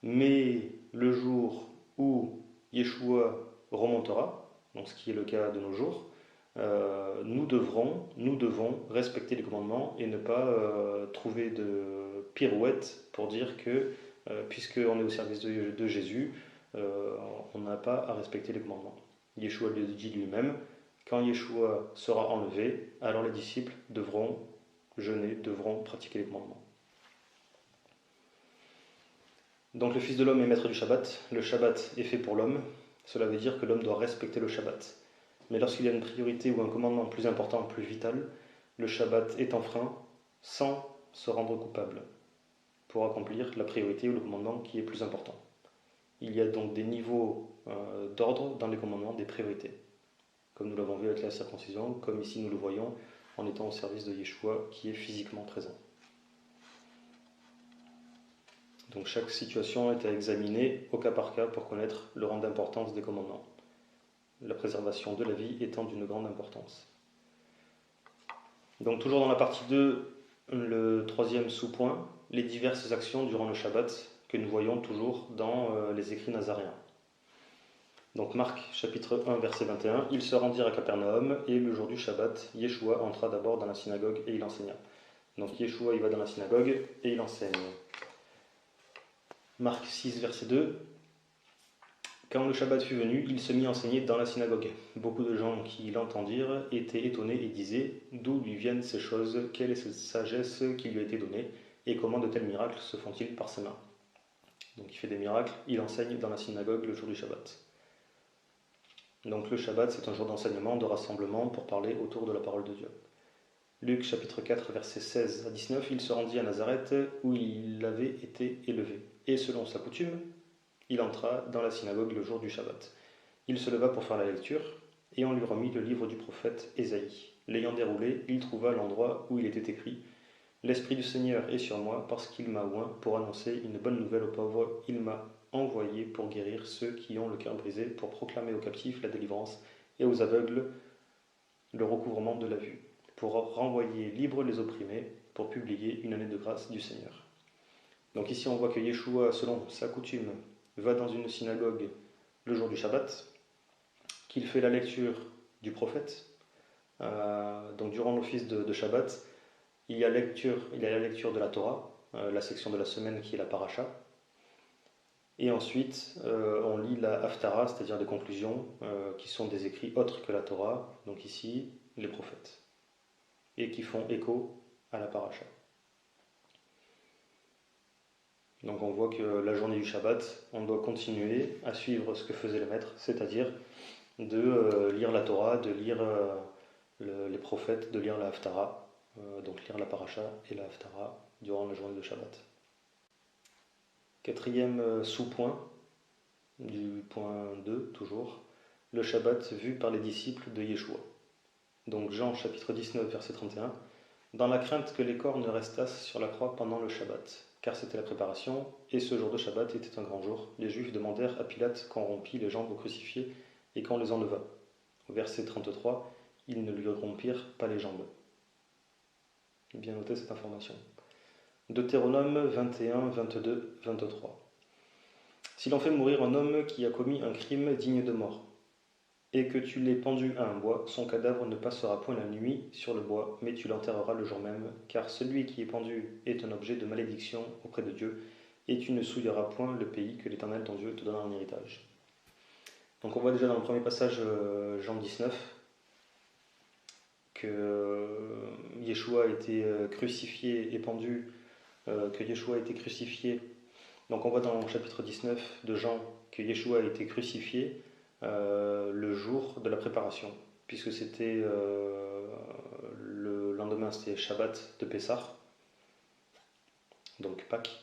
Mais le jour où Yeshua remontera, donc ce qui est le cas de nos jours, nous devons respecter les commandements et ne pas trouver de pirouettes pour dire que puisqu'on est au service de Jésus, on n'a pas à respecter les commandements. Yeshua le dit lui-même, quand Yeshua sera enlevé, alors les disciples devront jeûner, devront pratiquer les commandements. Donc le Fils de l'homme est maître du Shabbat, le Shabbat est fait pour l'homme, cela veut dire que l'homme doit respecter le Shabbat. Mais lorsqu'il y a une priorité ou un commandement plus important, plus vital, le Shabbat est enfreint sans se rendre coupable pour accomplir la priorité ou le commandement qui est plus important. Il y a donc des niveaux d'ordre dans les commandements, des priorités. Comme nous l'avons vu avec la circoncision, comme ici nous le voyons en étant au service de Yeshua qui est physiquement présent. Donc chaque situation est à examiner au cas par cas pour connaître le rang d'importance des commandements. La préservation de la vie étant d'une grande importance. Donc toujours dans la partie 2, le troisième sous-point, les diverses actions durant le Shabbat que nous voyons toujours dans les écrits nazaréens. Donc Marc chapitre 1 verset 21, ils se rendirent à Capernaum et le jour du Shabbat, Yeshua entra d'abord dans la synagogue et il enseigna. Donc Yeshua il va dans la synagogue et il enseigne. Marc 6 verset 2, quand le Shabbat fut venu, il se mit à enseigner dans la synagogue. Beaucoup de gens qui l'entendirent étaient étonnés et disaient, d'où lui viennent ces choses, quelle est cette sagesse qui lui a été donnée et comment de tels miracles se font-ils par ses mains. Donc il fait des miracles, il enseigne dans la synagogue le jour du Shabbat. Donc le Shabbat, c'est un jour d'enseignement, de rassemblement pour parler autour de la parole de Dieu. Luc chapitre 4, versets 16 à 19, il se rendit à Nazareth où il avait été élevé. Et selon sa coutume, il entra dans la synagogue le jour du Shabbat. Il se leva pour faire la lecture et on lui remit le livre du prophète Ésaïe. L'ayant déroulé, il trouva l'endroit où il était écrit « L'Esprit du Seigneur est sur moi parce qu'il m'a oint pour annoncer une bonne nouvelle aux pauvres. Il m'a envoyé pour guérir ceux qui ont le cœur brisé, pour proclamer aux captifs la délivrance et aux aveugles le recouvrement de la vue, pour renvoyer libres les opprimés, pour publier une année de grâce du Seigneur. » Donc ici on voit que Yeshua, selon sa coutume, va dans une synagogue le jour du Shabbat, qu'il fait la lecture du prophète. Donc durant l'office de Shabbat, il y a la lecture de la Torah, la section de la semaine qui est la paracha. Et ensuite, on lit la Haftara, c'est-à-dire des conclusions qui sont des écrits autres que la Torah, donc ici, les prophètes, et qui font écho à la paracha. Donc on voit que la journée du Shabbat, on doit continuer à suivre ce que faisait le maître, c'est-à-dire de lire la Torah, de lire les prophètes, de lire la Haftara, donc lire la paracha et la Haftara durant la journée de Shabbat. Quatrième sous-point, du point 2 toujours, le Shabbat vu par les disciples de Yeshua. Donc Jean chapitre 19 verset 31, dans la crainte que les corps ne restassent sur la croix pendant le Shabbat, car c'était la préparation, et ce jour de Shabbat était un grand jour, les Juifs demandèrent à Pilate qu'on rompît les jambes aux crucifiés et qu'on les enlevât. Au verset 33, ils ne lui rompirent pas les jambes. Bien noter cette information. Deutéronome 21, 22, 23. Si l'on fait mourir un homme qui a commis un crime digne de mort, et que tu l'aies pendu à un bois, son cadavre ne passera point la nuit sur le bois, mais tu l'enterreras le jour même, car celui qui est pendu est un objet de malédiction auprès de Dieu, et tu ne souilleras point le pays que l'Éternel ton Dieu te donne en héritage. Donc on voit déjà dans le premier passage, Jean 19, que Yeshua a été crucifié et pendu, que Yeshua a été crucifié. Donc on voit dans le chapitre 19 de Jean que Yeshua a été crucifié le jour de la préparation, puisque c'était le lendemain, c'était Shabbat de Pessah, donc Pâques.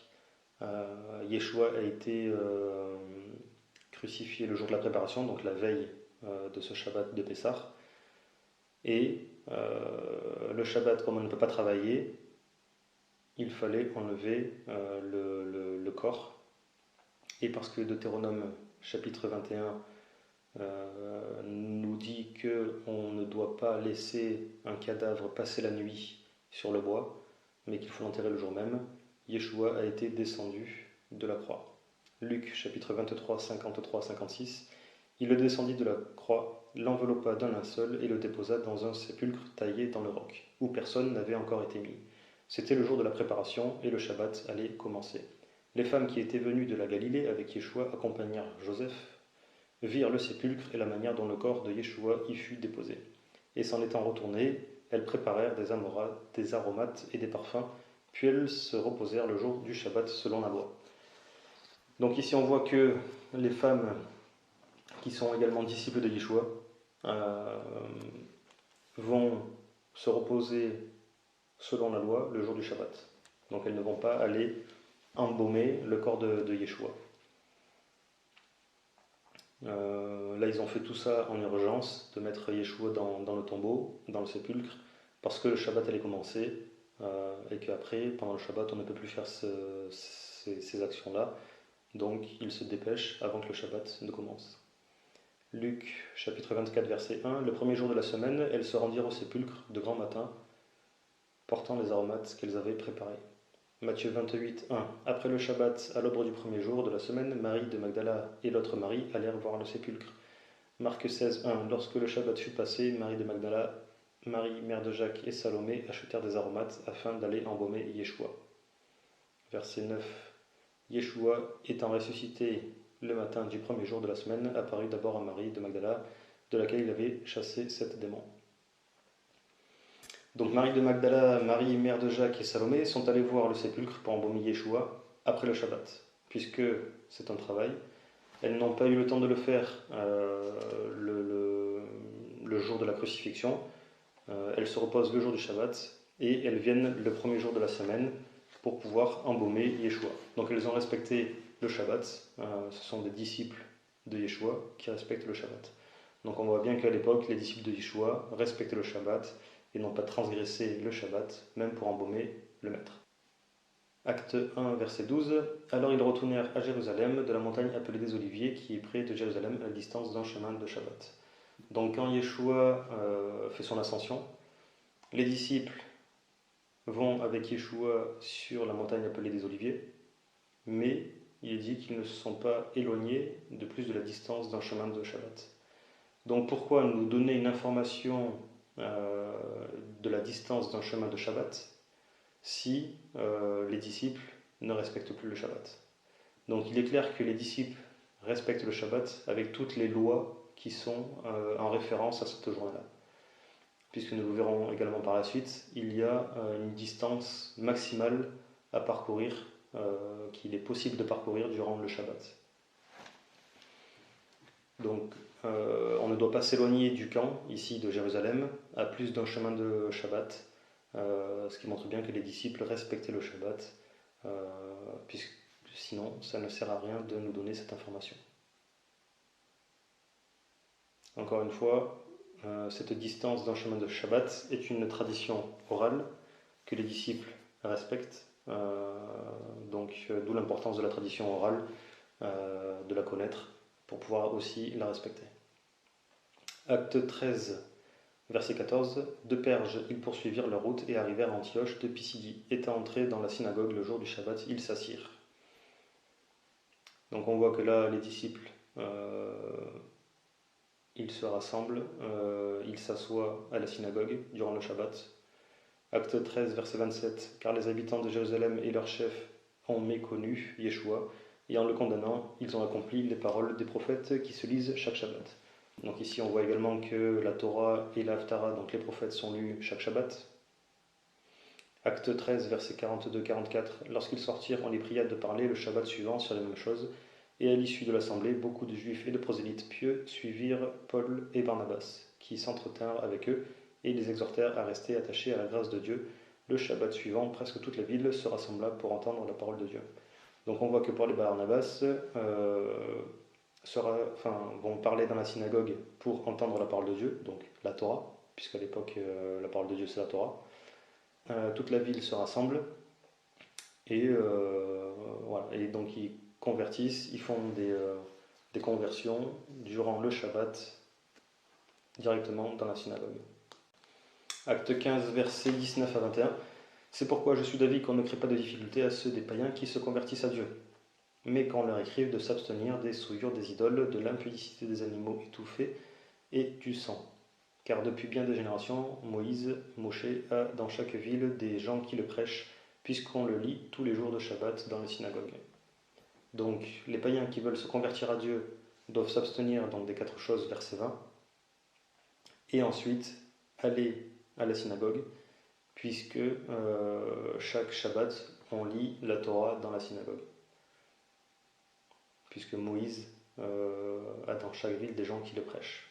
Yeshua a été crucifié le jour de la préparation, donc la veille de ce Shabbat de Pessah. Et le Shabbat, comme on ne peut pas travailler, il fallait enlever le corps. Et parce que Deutéronome chapitre 21 nous dit qu'on ne doit pas laisser un cadavre passer la nuit sur le bois, mais qu'il faut l'enterrer le jour même, Yeshua a été descendu de la croix. Luc chapitre 23, 53, 56, il le descendit de la croix, l'enveloppa d'un linceul et le déposa dans un sépulcre taillé dans le roc, où personne n'avait encore été mis. C'était le jour de la préparation et le Shabbat allait commencer. Les femmes qui étaient venues de la Galilée avec Yeshua accompagnèrent Joseph, virent le sépulcre et la manière dont le corps de Yeshua y fut déposé. Et s'en étant retournées, elles préparèrent des aromates et des parfums, puis elles se reposèrent le jour du Shabbat selon la loi. Donc ici on voit que les femmes qui sont également disciples de Yeshua vont se reposer selon la loi le jour du Shabbat. Donc elles ne vont pas aller embaumer le corps de Yeshua. Là ils ont fait tout ça en urgence, de mettre Yeshua dans le tombeau, dans le sépulcre, parce que le Shabbat allait commencer, et qu'après, pendant le Shabbat, on ne peut plus faire ces actions-là. Donc ils se dépêchent avant que le Shabbat ne commence. Luc chapitre 24 verset 1, le premier jour de la semaine, elles se rendirent au sépulcre de grand matin, portant les aromates qu'elles avaient préparés. Matthieu 28, 1. Après le Shabbat, à l'aube du premier jour de la semaine, Marie de Magdala et l'autre Marie allèrent voir le sépulcre. Marc 16, 1. Lorsque le Shabbat fut passé, Marie de Magdala, Marie, mère de Jacques et Salomé achetèrent des aromates afin d'aller embaumer Yeshua. Verset 9. Yeshua, étant ressuscité le matin du premier jour de la semaine, apparut d'abord à Marie de Magdala, de laquelle il avait chassé 7 démons. Donc Marie de Magdala, Marie, mère de Jacques et Salomé sont allées voir le sépulcre pour embaumer Yeshua après le Shabbat, puisque c'est un travail. Elles n'ont pas eu le temps de le faire le jour de la crucifixion. Elles se reposent le jour du Shabbat et elles viennent le premier jour de la semaine pour pouvoir embaumer Yeshua. Donc elles ont respecté le Shabbat. Ce sont des disciples de Yeshua qui respectent le Shabbat. Donc on voit bien qu'à l'époque, les disciples de Yeshua respectaient le Shabbat et n'ont pas transgressé le Shabbat, même pour embaumer le Maître. Acte 1, verset 12. Alors ils retournèrent à Jérusalem, de la montagne appelée des Oliviers, qui est près de Jérusalem, à la distance d'un chemin de Shabbat. Donc quand Yeshua fait son ascension, les disciples vont avec Yeshua sur la montagne appelée des Oliviers, mais il est dit qu'ils ne se sont pas éloignés de plus de la distance d'un chemin de Shabbat. Donc pourquoi nous donner une information de la distance d'un chemin de Shabbat si les disciples ne respectent plus le Shabbat? Donc il est clair que les disciples respectent le Shabbat avec toutes les lois qui sont en référence à cette journée-là. Puisque nous le verrons également par la suite, il y a une distance maximale à parcourir, qu'il est possible de parcourir durant le Shabbat. Donc on ne doit pas s'éloigner du camp, ici de Jérusalem, à plus d'un chemin de Shabbat, ce qui montre bien que les disciples respectaient le Shabbat, puisque sinon ça ne sert à rien de nous donner cette information. Encore une fois, cette distance d'un chemin de Shabbat est une tradition orale que les disciples respectent, d'où l'importance de la tradition orale, de la connaître, pour pouvoir aussi la respecter. Acte 13, verset 14. De Perge, ils poursuivirent leur route et arrivèrent à Antioche de Pisidie. Étant entrés dans la synagogue le jour du Shabbat, ils s'assirent. Donc on voit que là, les disciples, ils se rassemblent, ils s'assoient à la synagogue durant le Shabbat. Acte 13, verset 27. Car les habitants de Jérusalem et leurs chefs ont méconnu Yeshua, et en le condamnant, ils ont accompli les paroles des prophètes qui se lisent chaque Shabbat. Donc ici, on voit également que la Torah et la Haftara, donc les prophètes, sont lus chaque Shabbat. Acte 13, versets 42-44. Lorsqu'ils sortirent, on les pria de parler le Shabbat suivant sur les mêmes choses. Et à l'issue de l'assemblée, beaucoup de juifs et de prosélytes pieux suivirent Paul et Barnabas, qui s'entretinrent avec eux et les exhortèrent à rester attachés à la grâce de Dieu. Le Shabbat suivant, presque toute la ville se rassembla pour entendre la parole de Dieu. Donc on voit que Paul et Barnabas vont parler dans la synagogue pour entendre la parole de Dieu, donc la Torah, puisqu'à l'époque la parole de Dieu c'est la Torah. Toute la ville se rassemble et voilà. Et donc ils convertissent, ils font des conversions durant le Shabbat directement dans la synagogue. Acte 15, versets 19 à 21. C'est pourquoi je suis d'avis qu'on ne crée pas de difficulté à ceux des païens qui se convertissent à Dieu, mais qu'on leur écrive de s'abstenir des souillures des idoles, de l'impudicité des animaux étouffés et du sang. Car depuis bien des générations, Moshe a dans chaque ville des gens qui le prêchent, puisqu'on le lit tous les jours de Shabbat dans les synagogues. Donc les païens qui veulent se convertir à Dieu doivent s'abstenir donc des 4 choses, verset 20, et ensuite aller à la synagogue, puisque chaque Shabbat, on lit la Torah dans la synagogue. Puisque Moïse a dans chaque ville des gens qui le prêchent.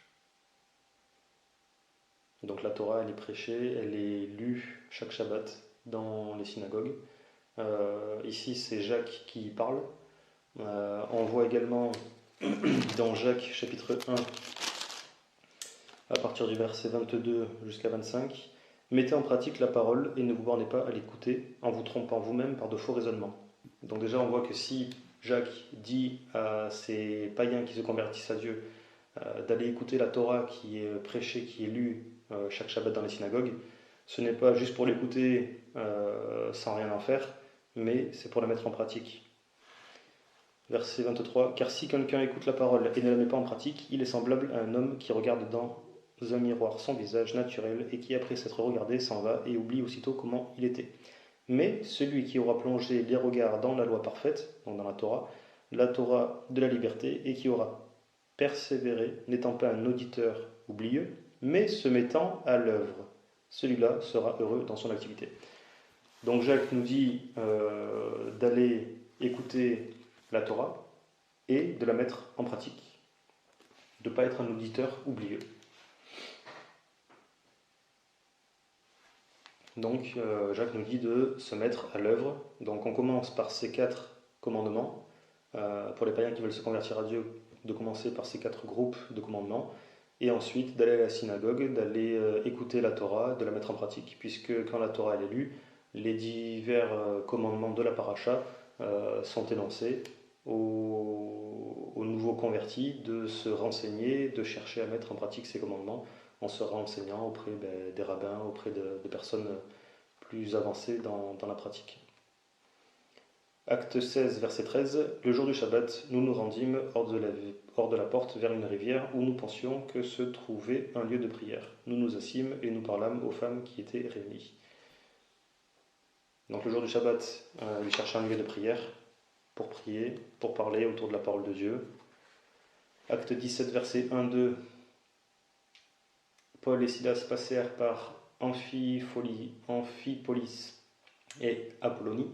Donc la Torah, elle est prêchée, elle est lue chaque Shabbat dans les synagogues. Ici, c'est Jacques qui parle. On voit également dans Jacques, chapitre 1, à partir du verset 22 jusqu'à 25, « Mettez en pratique la parole et ne vous bornez pas à l'écouter en vous trompant vous-même par de faux raisonnements. » Donc déjà, on voit que si Jacques dit à ces païens qui se convertissent à Dieu d'aller écouter la Torah qui est prêchée, qui est lue chaque Shabbat dans les synagogues, ce n'est pas juste pour l'écouter sans rien en faire, mais c'est pour la mettre en pratique. Verset 23, car si quelqu'un écoute la parole et ne la met pas en pratique, il est semblable à un homme qui regarde dans un miroir son visage naturel et qui, après s'être regardé, s'en va et oublie aussitôt comment il était. Mais celui qui aura plongé les regards dans la loi parfaite, donc dans la Torah de la liberté, et qui aura persévéré, n'étant pas un auditeur oublieux, mais se mettant à l'œuvre, celui-là sera heureux dans son activité. Donc Jacques nous dit d'aller écouter la Torah et de la mettre en pratique, de ne pas être un auditeur oublieux. Donc Jacques nous dit de se mettre à l'œuvre. Donc on commence par ces 4 commandements. Pour les païens qui veulent se convertir à Dieu, de commencer par ces 4 groupes de commandements. Et ensuite d'aller à la synagogue, d'aller écouter la Torah, de la mettre en pratique. Puisque quand la Torah est lue, les divers commandements de la paracha sont énoncés aux nouveaux convertis de se renseigner, de chercher à mettre en pratique ces commandements en se renseignant auprès des rabbins, auprès de personnes plus avancées dans la pratique. Acte 16, verset 13. Le jour du Shabbat, nous nous rendîmes hors de la porte vers une rivière où nous pensions que se trouvait un lieu de prière. Nous nous assîmes et nous parlâmes aux femmes qui étaient réunies. Donc le jour du Shabbat, ils cherchaient un lieu de prière pour prier, pour parler autour de la parole de Dieu. Acte 17, verset 1-2. Paul et Silas passèrent par Amphipolis et Apollonie,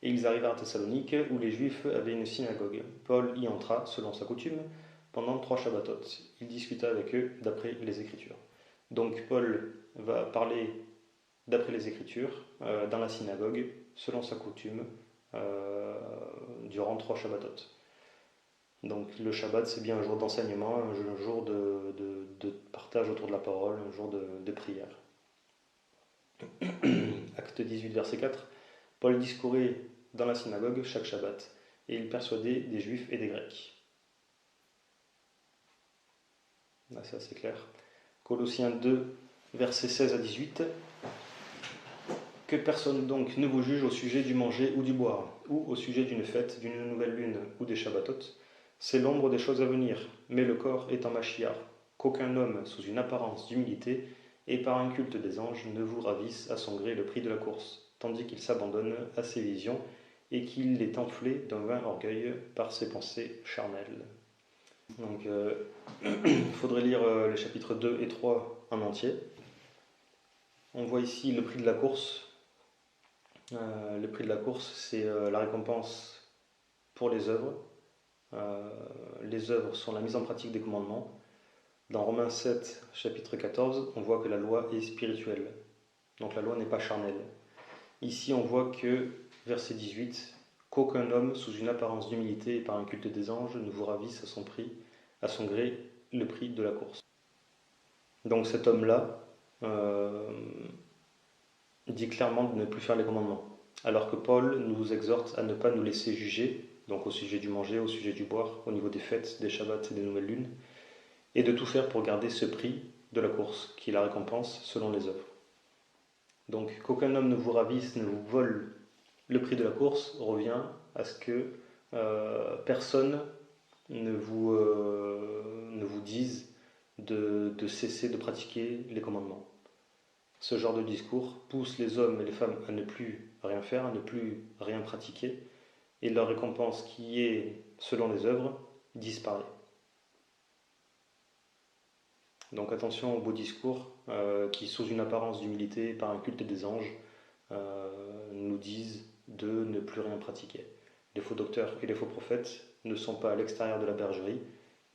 et ils arrivèrent à Thessalonique, où les Juifs avaient une synagogue. Paul y entra, selon sa coutume, pendant 3 Shabbatot. Il discuta avec eux d'après les Écritures. Donc Paul va parler d'après les Écritures dans la synagogue, selon sa coutume, durant 3 Shabbatot. Donc le Shabbat, c'est bien un jour d'enseignement, un jour de partage autour de la parole, un jour de prière. Acte 18, verset 4. Paul discourait dans la synagogue chaque Shabbat, et il persuadait des Juifs et des Grecs. Là, c'est assez clair. Colossiens 2, versets 16 à 18. Que personne donc ne vous juge au sujet du manger ou du boire, ou au sujet d'une fête, d'une nouvelle lune ou des Shabbatot. C'est l'ombre des choses à venir, mais le corps est en Mashiach. Qu'aucun homme, sous une apparence d'humilité et par un culte des anges, ne vous ravisse à son gré le prix de la course, tandis qu'il s'abandonne à ses visions et qu'il est enflé d'un vain orgueil par ses pensées charnelles. Donc, il faudrait lire les chapitres 2 et 3 en entier. On voit ici le prix de la course. Le prix de la course, c'est la récompense pour les œuvres. Les œuvres sont la mise en pratique des commandements. Dans Romains 7, chapitre 14, on voit que la loi est spirituelle. Donc la loi n'est pas charnelle. Ici, on voit que, verset 18, qu'aucun homme, sous une apparence d'humilité et par un culte des anges, ne vous ravisse à son gré, le prix de la course. Donc cet homme-là dit clairement de ne plus faire les commandements. Alors que Paul nous exhorte à ne pas nous laisser juger, donc au sujet du manger, au sujet du boire, au niveau des fêtes, des Shabbats et des nouvelles lunes, et de tout faire pour garder ce prix de la course, qui est la récompense selon les œuvres. Donc qu'aucun homme ne vous ravisse, ne vous vole le prix de la course, revient à ce que personne ne vous dise de cesser de pratiquer les commandements. Ce genre de discours pousse les hommes et les femmes à ne plus rien faire, à ne plus rien pratiquer, et leur récompense qui est selon les œuvres disparaît. Donc attention aux beaux discours qui, sous une apparence d'humilité, par un culte des anges, nous disent de ne plus rien pratiquer. Les faux docteurs et les faux prophètes ne sont pas à l'extérieur de la bergerie,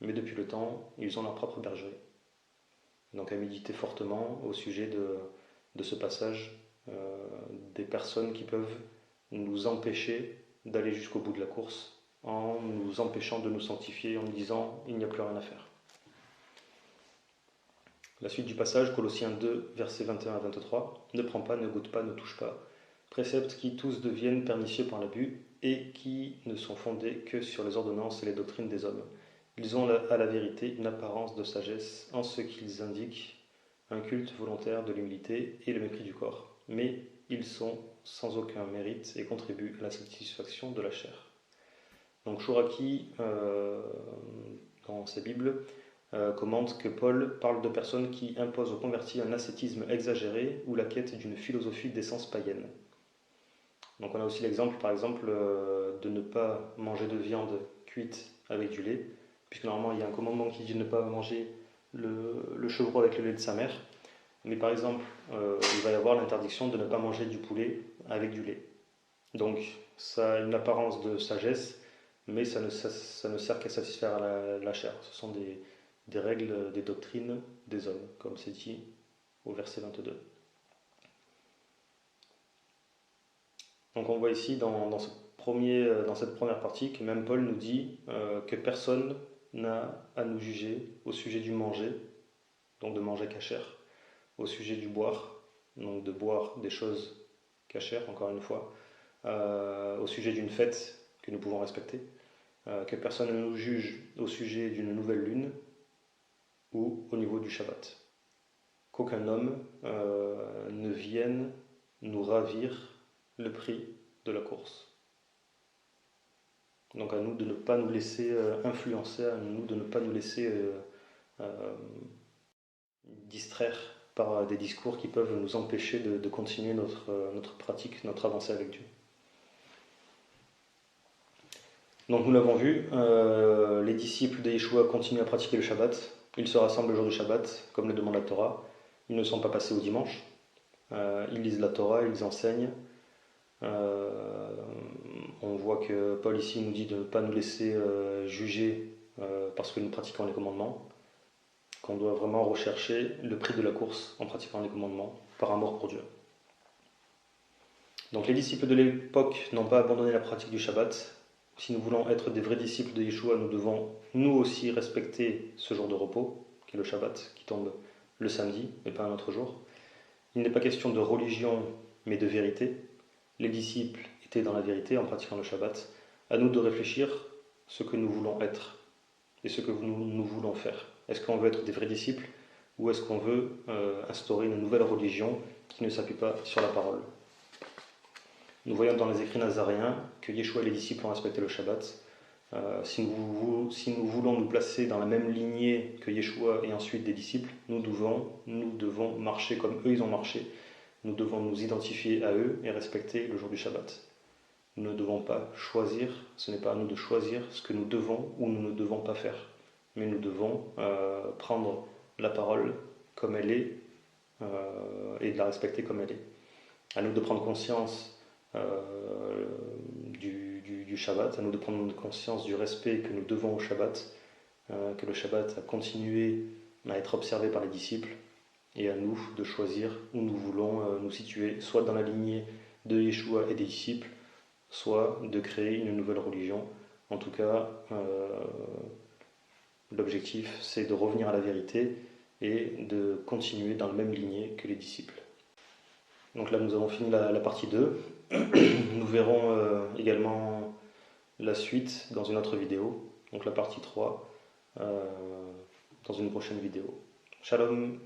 mais depuis le temps, ils ont leur propre bergerie. Donc à méditer fortement au sujet de ce passage, des personnes qui peuvent nous empêcher d'aller jusqu'au bout de la course, en nous empêchant de nous sanctifier, en nous disant « il n'y a plus rien à faire ». La suite du passage, Colossiens 2, versets 21 à 23, « Ne prends pas, ne goûte pas, ne touche pas ». Préceptes qui tous deviennent pernicieux par l'abus et qui ne sont fondés que sur les ordonnances et les doctrines des hommes. Ils ont à la vérité une apparence de sagesse en ce qu'ils indiquent un culte volontaire de l'humilité et le mépris du corps. Mais ils sont sans aucun mérite et contribuent à la satisfaction de la chair. Donc Chouraki, dans sa Bible, commente que Paul parle de personnes qui imposent aux convertis un ascétisme exagéré ou la quête d'une philosophie d'essence païenne. Donc on a aussi l'exemple, par exemple, de ne pas manger de viande cuite avec du lait, puisque normalement il y a un commandement qui dit de ne pas manger le chevreau avec le lait de sa mère. Mais par exemple, il va y avoir l'interdiction de ne pas manger du poulet avec du lait. Donc ça a une apparence de sagesse, mais ça ne sert qu'à satisfaire la chair. Ce sont des règles, des doctrines des hommes, comme c'est dit au verset 22. Donc on voit ici dans cette première partie que même Paul nous dit que personne n'a à nous juger au sujet du manger, donc de manger cachère, au sujet du boire, donc de boire des choses cachères, encore une fois, au sujet d'une fête que nous pouvons respecter, que personne ne nous juge au sujet d'une nouvelle lune ou au niveau du Shabbat. Qu'aucun homme ne vienne nous ravir le prix de la course. Donc à nous de ne pas nous laisser influencer, à nous de ne pas nous laisser distraire par des discours qui peuvent nous empêcher de continuer notre pratique, notre avancée avec Dieu. Donc nous l'avons vu, les disciples de Yeshua continuent à pratiquer le Shabbat. Ils se rassemblent le jour du Shabbat, comme le demande la Torah. Ils ne sont pas passés au dimanche. Ils lisent la Torah, ils enseignent. On voit que Paul ici nous dit de ne pas nous laisser juger parce que nous pratiquons les commandements, qu'on doit vraiment rechercher le prix de la course en pratiquant les commandements par amour pour Dieu. Donc les disciples de l'époque n'ont pas abandonné la pratique du Shabbat. Si nous voulons être des vrais disciples de Yeshua, nous devons nous aussi respecter ce jour de repos, qui est le Shabbat, qui tombe le samedi, mais pas un autre jour. Il n'est pas question de religion, mais de vérité. Les disciples étaient dans la vérité en pratiquant le Shabbat. À nous de réfléchir ce que nous voulons être et ce que nous voulons faire. Est-ce qu'on veut être des vrais disciples ou est-ce qu'on veut instaurer une nouvelle religion qui ne s'appuie pas sur la parole? Nous voyons dans les écrits nazaréens que Yeshua et les disciples ont respecté le Shabbat. Si nous voulons nous placer dans la même lignée que Yeshua et ensuite des disciples, nous devons marcher comme eux ils ont marché. Nous devons nous identifier à eux et respecter le jour du Shabbat. Nous ne devons pas choisir, ce n'est pas à nous de choisir ce que nous devons ou nous ne devons pas faire. Mais nous devons prendre la parole comme elle est et de la respecter comme elle est. À nous de prendre conscience du Shabbat, à nous de prendre conscience du respect que nous devons au Shabbat, que le Shabbat a continué à être observé par les disciples, et à nous de choisir où nous voulons nous situer, soit dans la lignée de Yeshua et des disciples, soit de créer une nouvelle religion. En tout cas, l'objectif c'est de revenir à la vérité et de continuer dans la même lignée que les disciples. Donc là nous avons fini la partie 2. Nous verrons également la suite dans une autre vidéo, donc la partie 3, dans une prochaine vidéo. Shalom.